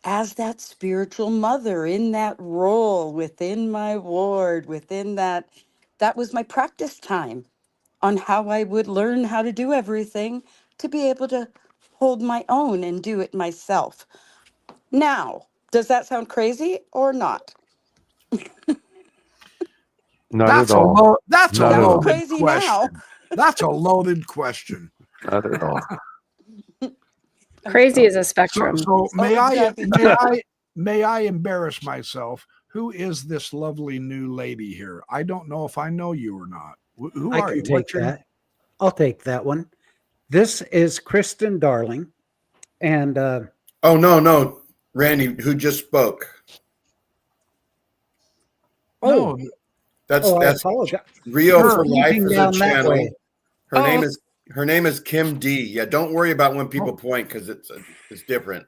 as that spiritual mother in that role within my ward, within that was my practice time on how I would learn how to do everything to be able to hold my own and do it myself. Now, does that sound crazy or not? Not at all. That's a Not at Sounds all. loaded crazy now. question. That's a loaded question. Not at all. Crazy is a So, spectrum. so may exactly. may I embarrass myself? Who is this lovely new lady here? I don't know if I know you or not. Who I are can you? take What's your that. I'll take that one. This is Kristen Darling. And Oh, no, Randy, who just spoke. no? That's I apologize. Rio It's for Life pointing is a down that way. channel. Her name Oh, is Kim D. Yeah, don't worry about when people Oh. point because it's different.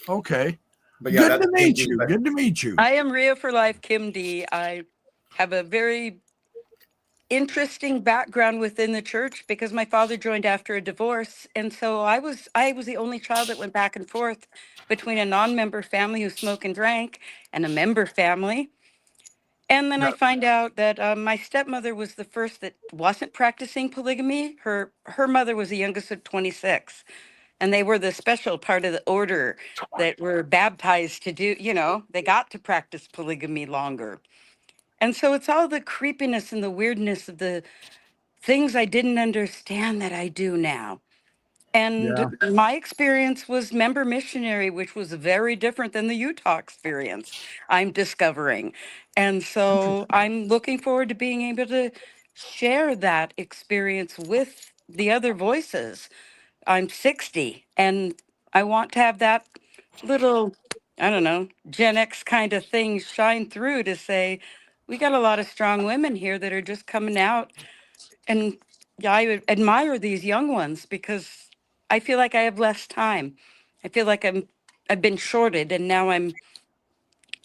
Okay. But yeah, Good that's to Kim meet D. you. But Good to meet you. I am Rio for Life, Kim D. I have a very interesting background within the church because my father joined after a divorce, and so I was the only child that went back and forth between a non-member family who smoked and drank and a member family. And then I find out that my stepmother was the first that wasn't practicing polygamy. Her mother was the youngest of 26, and they were the special part of the order that were baptized to do. They got to practice polygamy longer. And so it's all the creepiness and the weirdness of the things I didn't understand that I do now. Yeah. And my experience was member missionary, which was very different than the Utah experience I'm discovering. And so I'm looking forward to being able to share that experience with the other voices. I'm 60 and I want to have that little, I don't know, Gen X kind of thing shine through to say, we got a lot of strong women here that are just coming out. And yeah, I admire these young ones because I feel like I have less time. I feel like I've been shorted and now I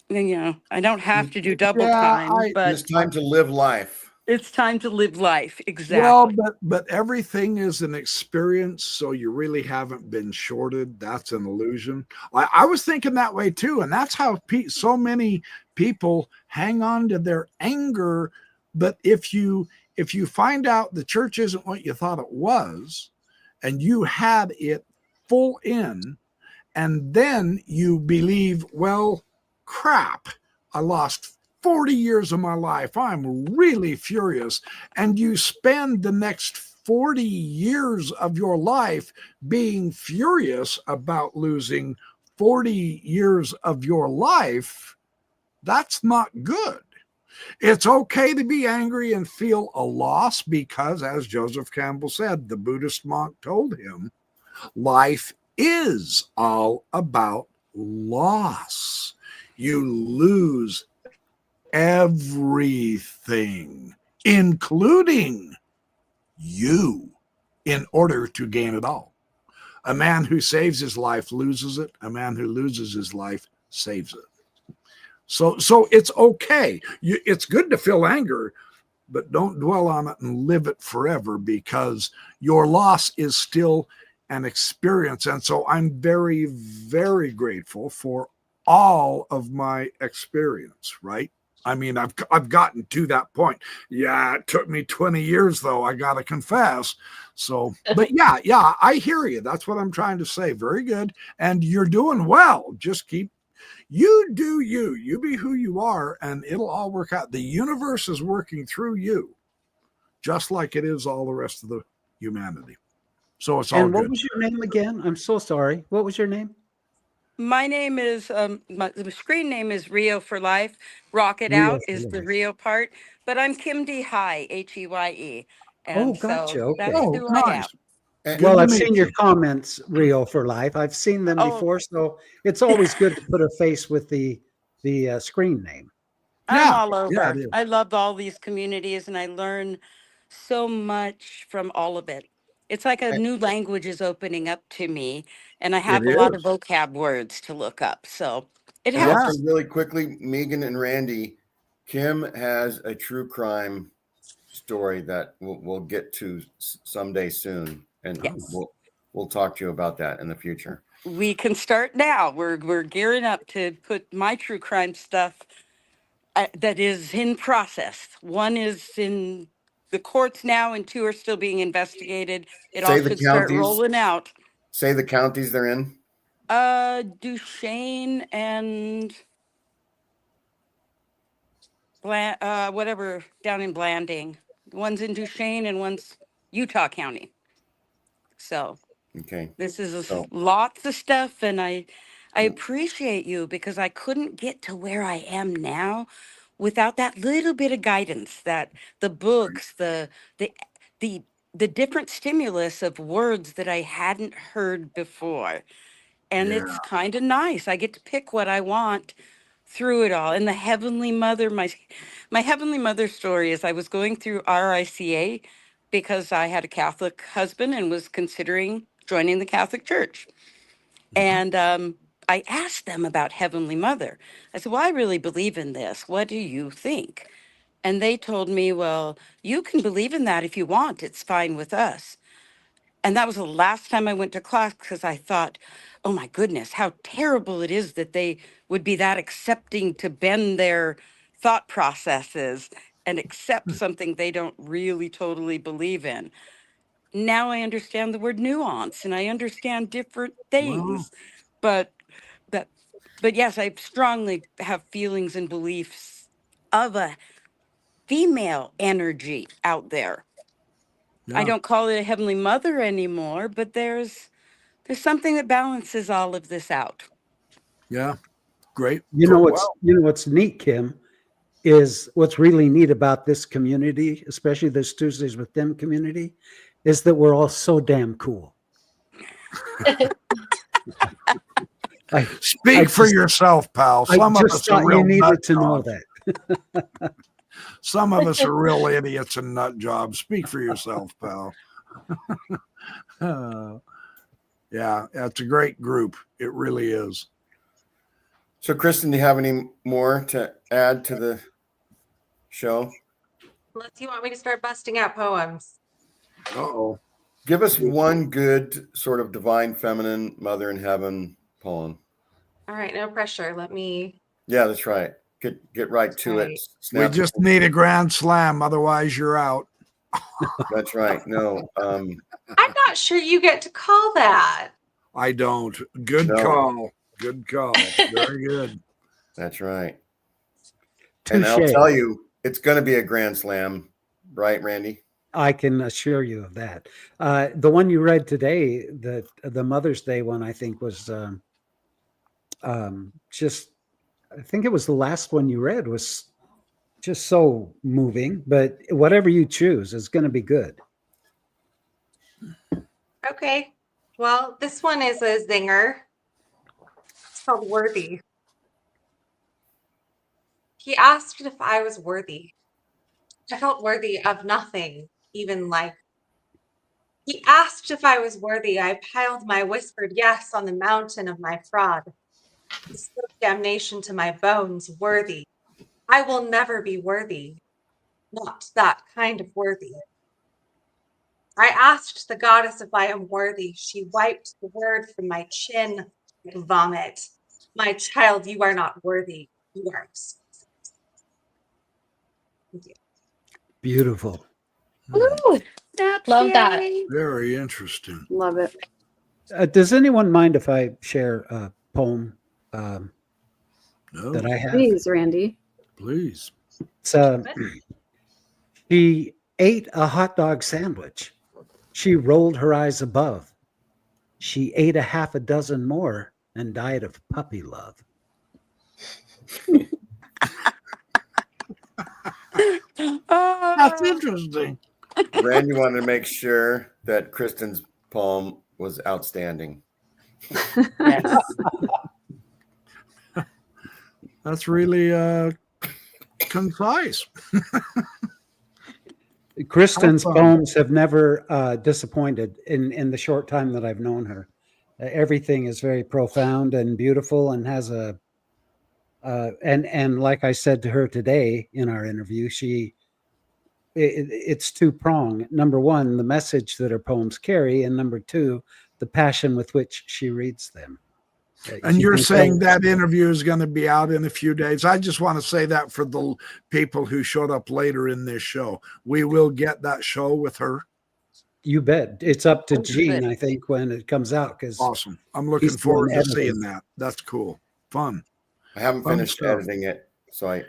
don't have to do double Yeah. time, and but it's time to live life. it's time to live life. Well, Exactly. but everything is an experience, so you really haven't been shorted. That's an illusion. I was thinking that way too, and that's how so many people hang on to their anger. But if you find out the church isn't what you thought it was, and you had it full in, and then you believe, well, crap, I lost 40 years of my life. I'm really furious. And you spend the next 40 years of your life being furious about losing 40 years of your life. That's not good. It's okay to be angry and feel a loss because, as Joseph Campbell said, the Buddhist monk told him, life is all about loss. You lose everything, including you, in order to gain it all. A man who saves his life loses it. A man who loses his life saves it. So it's okay. It's good to feel anger, but don't dwell on it and live it forever because your loss is still an experience. And so I'm very, very grateful for all of my experience, right? I mean, I've gotten to that point. Yeah, it took me 20 years though, I gotta confess. So, but yeah, I hear you. That's what I'm trying to say. Very good. And you're doing well. Just you do you. You be who you are, and it'll all work out. The universe is working through you, just like it is all the rest of the humanity. So it's all and what good. was your name again? I'm so sorry. What was your name? My name is the screen name is Rio for Life. Rock It Rio Out for is the Life. Rio part, but I'm Kim D High, Heye. Oh, And so gotcha. Okay. that's Oh, who I am. nice. And, Good Well, to I've meet seen your you. comments, Rio for Life. I've seen them Oh, before, so it's always good to put a face with the screen name. I'm Yeah, all yeah, it over. is. I love all these communities and I learn so much from all of it. It's like a and new language is opening up to me, and I It have a lot of is. vocab words to look up. So it and Yeah. also helps. really quickly, Megan and Randy, Kim has a true crime story that we'll get to someday soon, and Yes. we'll talk to you about that in the future. we can start now. We're gearing up to put my true crime stuff that is in process. One is in the courts now, and two are still being investigated. It all Say the should start counties. rolling out. Say the counties they're in. Duchesne and whatever down in Blanding. One's in Duchesne and one's Utah County. So Okay. this is So lots of stuff, and I appreciate you because I couldn't get to where I am now without that little bit of guidance, that the books, the the different stimulus of words that I hadn't heard before. And Yeah. it's kind of nice. I get to pick what I want through it all. And the Heavenly Mother, my Heavenly Mother story is I was going through RICA because I had a Catholic husband and was considering joining the Catholic Church. And I asked them about Heavenly Mother. I said, well, I really believe in this. What do you think? And they told me, well, you can believe in that if you want. It's fine with us. And that was the last time I went to class because I thought, oh my goodness, how terrible it is that they would be that accepting to bend their thought processes and accept something they don't really totally believe in. Now I understand the word nuance and I understand different things. But that but yes, I strongly have feelings and beliefs of a female energy out there. I Yeah. don't call it a Heavenly Mother anymore, but there's something that balances all of this out. Yeah. Great. You know what's Well, you know what's neat, Kim, is what's really neat about this community, especially this Tuesdays with Them community, is that we're all so damn cool. speak for yourself, pal. I Some of just us are thought real you needed nut to know jobs. that. Some of us are real idiots and nut jobs. Speak for yourself, pal. Yeah, it's a great group. It really is. So, Kristen, do you have any more to add to the show? Unless you want me to start busting out poems. Uh-oh. Give us one good sort of divine feminine mother in heaven poem. All right, no pressure. Let me. Yeah, that's right. Get right to it. Right. We just need a grand slam, otherwise you're out. That's right. No, I'm not sure you get to call that. I don't. Good No. call. Good call. Very good. That's right. And I'll Touche. tell you, it's going to be a grand slam, right, Randy? I can assure you of that. The one you read today, the Mother's Day one, I think was just. I think it was the last one you read was just so moving. But whatever you choose is going to be good. Okay. Well, this one is a zinger. It's called Worthy. He asked if I was worthy. I felt worthy of nothing, even life. He asked if I was worthy. I piled my whispered yes on the mountain of my fraud. He spoke damnation to my bones, worthy. I will never be worthy. Not that kind of worthy. I asked the goddess if I am worthy. She wiped the word from my chin like vomit. My child, you are not worthy. You are exquisite. Thank you. Beautiful. Ooh, love that. Very interesting. Love it. Does anyone mind if I share a poem No, that I have? Please, Randy. please. It's, she ate a hot dog sandwich. She rolled her eyes above. She ate a half a dozen more and died of puppy love. That's interesting. Randy wanted to make sure that Kristen's poem was outstanding. Yes. That's really concise. Kristen's Awesome. poems have never disappointed in the short time that I've known her. Everything is very profound and beautiful and has a and like I said to her today in our interview, it's two-pronged. Number one, the message that her poems carry, and number two, the passion with which she reads them. And You you're can saying tell- that interview is going to be out in a few days. I just want to say that for the people who showed up later in this show. We will get that show with her. You bet. It's up to Oh, Gene, good. I think, when it comes out, because Awesome. I'm looking he's forward doing to seeing editing. that. That's cool. Fun. I haven't Fun finished stuff. editing it, so I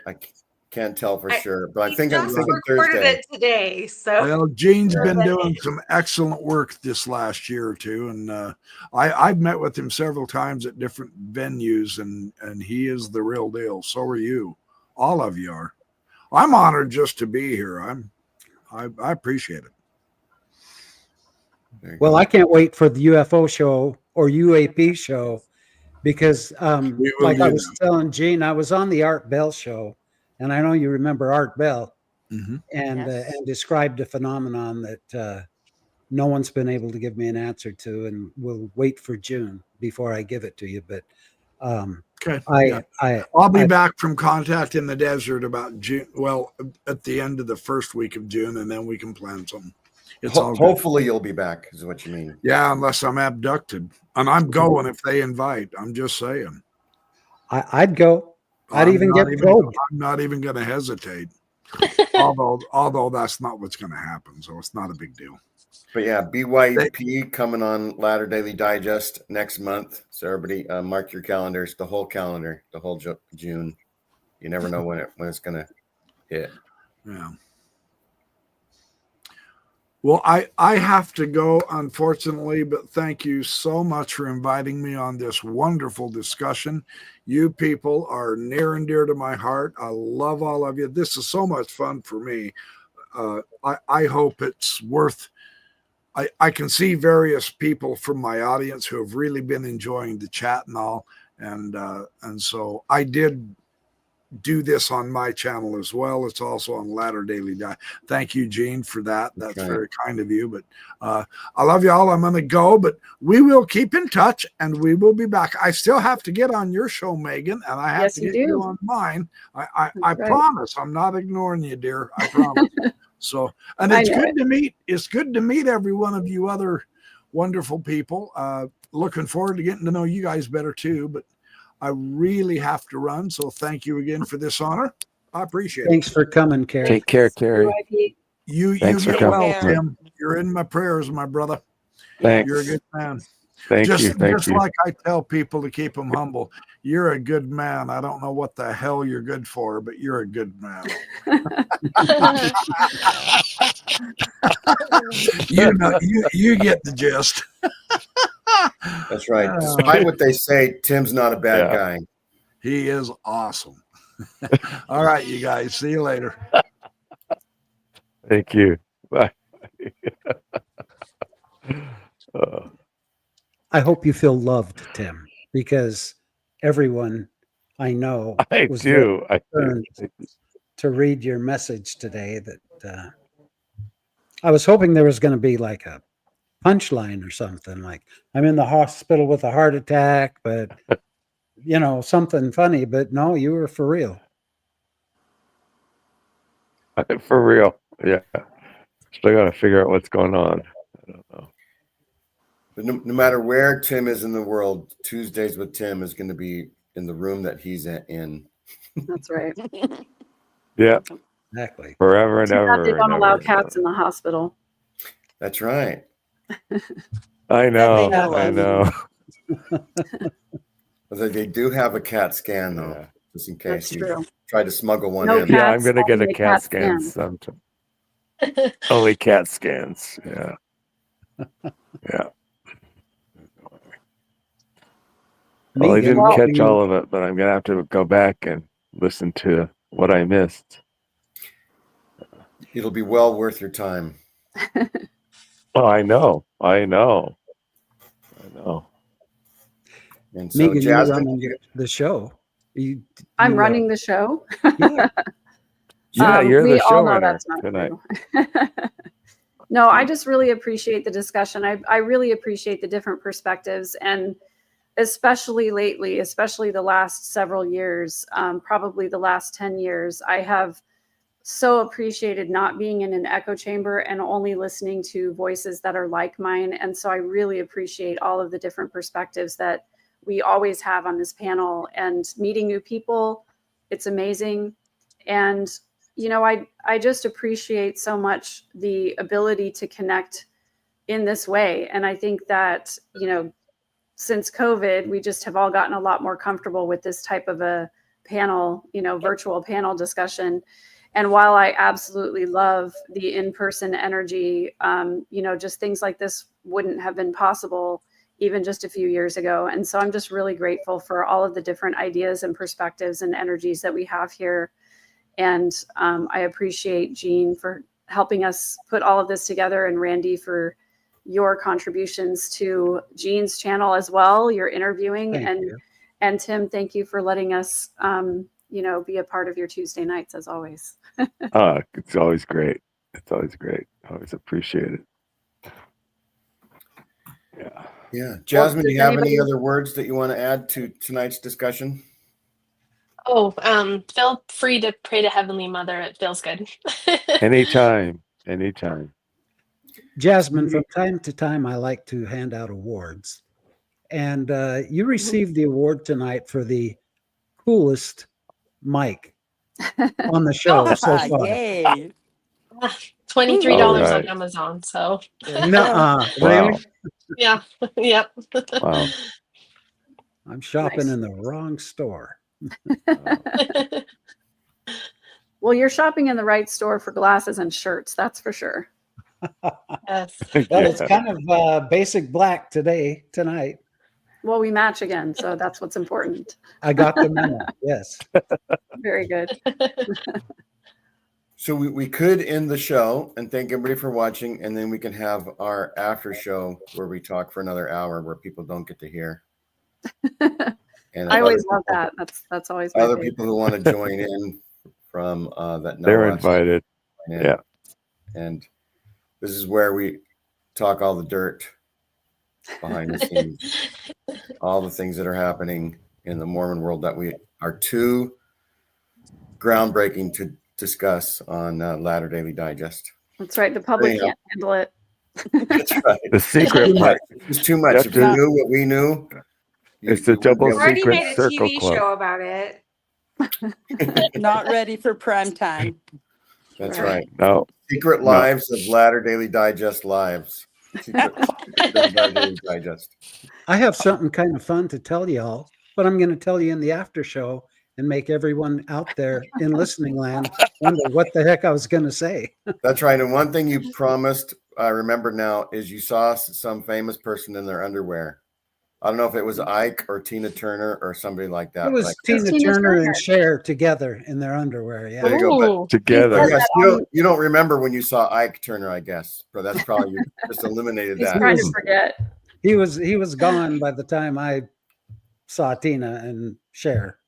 can't tell for I- sure. But I He think I'm just thinking recorded Thursday. it today, so Well, Gene's Yeah. been doing some excellent work this last year or two, and I've met with him several times at different venues, and he is the real deal. So are you. All of you are. I'm honored just to be here. I appreciate it. There you Well, go. I can't wait for the UFO show or UAP show, because We will like I do was that. telling Gene, I was on the Art Bell show, and I know you remember Art Bell, Mhm. and Yes. and described a phenomenon that no one's been able to give me an answer to, and we'll wait for June before I give it to you. But Okay. Yeah. I'll be back from Contact in the Desert about June. Well, at the end of the first week of June, and then we can plan something. It's all good. Hopefully you'll be back, is what you mean. Yeah, unless I'm abducted, and I'm going if they invite. I'm just saying. I'd go. I'd I'm even not get probed. I'm not even going to hesitate. although that's not what's going to happen, so it's not a big deal. But yeah, BYP coming on Latter Daily Digest next month. So everybody mark your calendars, the whole calendar, the whole June. You never know when it's going to hit. Yeah. Well, I have to go, unfortunately, but thank you so much for inviting me on this wonderful discussion. You people are near and dear to my heart. I love all of you. This is so much fun for me. I hope it's worth. I can see various people from my audience who have really been enjoying the chat and all, and so I did do this on my channel as well. It's also on Latter Daily Die. Thank you, Gene, for that. That's Okay. very kind of you. But I love you all. I'm going to go, but we will keep in touch and we will be back. I still have to get on your show, Megan, and I have Yes, to you get you do. on mine. I That's right. promise I'm not ignoring you, dear. I promise. So, and I it's know good it. to meet. It's good to meet every one of you other wonderful people. Looking forward to getting to know you guys better too. But I really have to run. So thank you again for this honor. I appreciate Thanks for coming, Carrie. Take care, Carrie. RIP. it. You Thanks for get coming. well, Take care. Tim. You're in my prayers, my brother. Thanks. You're a good man. Thank you. Just Thank you. like I tell people to keep them humble. You're a good man. I don't know what the hell you're good for, but you're a good man. You know, you get the gist. That's right. Despite what they say, Tim's not a bad Yeah. guy. He is awesome. All right, you guys. See you later. Thank you. Bye. I hope you feel loved, Tim, because everyone I know I was very do. I do. concerned to read your message today. That I was hoping there was going to be like a punchline or something, like I'm in the hospital with a heart attack, but something funny. But no, you were for real. For real. Yeah. Still got to figure out what's going on. I don't know. But no matter where Tim is in the world, Tuesdays with Tim is going to be in the room that he's in. That's right. Yeah. Exactly. Forever and Too bad ever. they and don't allow ever and cats ever. in the hospital. That's right. I know. know I of. know. Although they do have a CAT scan, though, Yeah. just in That's case you true. tried to smuggle one No in. cat- Yeah, I'm gonna get a only CAT CAT scan scans. sometime. Only CAT scans. Yeah. Yeah. Well, I Megan, didn't Well- catch all of it, but I'm gonna have to go back and listen to what I missed. It'll be well worth your time. Oh, I know. I know. And so, Megan, you're Jasmine, running the show. I'm running the show. Yeah. Yeah, you're we the all know showrunner that's not tonight. true. No, I just really appreciate the discussion. I really appreciate the different perspectives, and especially lately, especially the last several years, probably the last 10 years, I have so appreciated not being in an echo chamber and only listening to voices that are like mine. And so I really appreciate all of the different perspectives that we always have on this panel, and meeting new people. It's amazing. And, you know, I just appreciate so much the ability to connect in this way. And I think that, you know, since COVID, we just have all gotten a lot more comfortable with this type of a panel, you know, virtual panel discussion. And while I absolutely love the in-person energy, you know, just things like this wouldn't have been possible even just a few years ago. And so I'm just really grateful for all of the different ideas and perspectives and energies that we have here. And I appreciate Jean for helping us put all of this together, and Randy for your contributions to Jean's channel as well, your interviewing. And Tim, thank you for letting us, you know, be a part of your Tuesday nights as always. It's always great. It's always great. I always appreciate it. Yeah. Yeah. Jasmine, do you have any anybody- other words that you want to add to tonight's discussion? Oh, feel free to pray to Heavenly Mother. It feels good. Anytime. Jasmine, from time to time, I like to hand out awards. And you received the award tonight for the coolest mic on the show so far. Yay. $23 All right. on Amazon. So Nuh-uh, Wow. really? yeah, yep. Wow. I'm shopping Nice. in the wrong store. Well, you're shopping in the right store for glasses and shirts, that's for sure. Yes. Well, it's kind of basic black tonight. Well, we match again, so that's what's important. I got the memo. Yes. Very good. So we could end the show and thank everybody for watching, and then we can have our after show where we talk for another hour where people don't get to hear. And I always love that. That's always my other favorite. people who want to join in from that know They're us. invited. Yeah. And this is where we talk all the dirt behind the scenes, all the things that are happening in the Mormon world that we are too groundbreaking to discuss on Latter Daily Digest. That's right. The public Anyhow. can't handle it. That's right. The secret part. It's too much. If you knew what we knew, It's the you wouldn't double be We've able to- already secret made a circle TV club. show about it. Not ready for prime time. That's Right. right. No. Secret No. lives of Latter Daily Digest lives. Secret of Latter Daily Digest. I have something kind of fun to tell y'all, but I'm going to tell you in the after show and make everyone out there in listening land wonder what the heck I was going to say. That's right. And one thing you promised, I remember now, is you saw some famous person in their underwear. I don't know if it was Ike or Tina Turner or somebody like that. It was but Tina Tina Turner Turner. and Cher together in their underwear. Yeah. There you go. But Ooh. Together. yes, you don't remember when you saw Ike Turner, I guess. But that's probably you just eliminated He's that. trying to forget. He was gone by the time I saw Tina and Cher.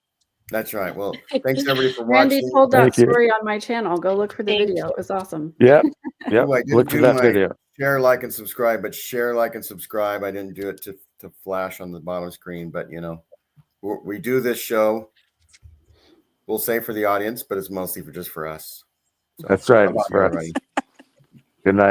That's right. Well, thanks everybody for Randy watching. told that Thank you. story on my channel. Go look for the Thank video. It was awesome. Yep. Yep. Oh, I didn't Look for do that my- video. Share, like, and subscribe, but share, like, and subscribe. I didn't do it to flash on the bottom screen, but you know, we do this show. We'll say for the audience, but it's mostly for just for us. So, That's right. bye-bye, It's for us. everybody. Good night.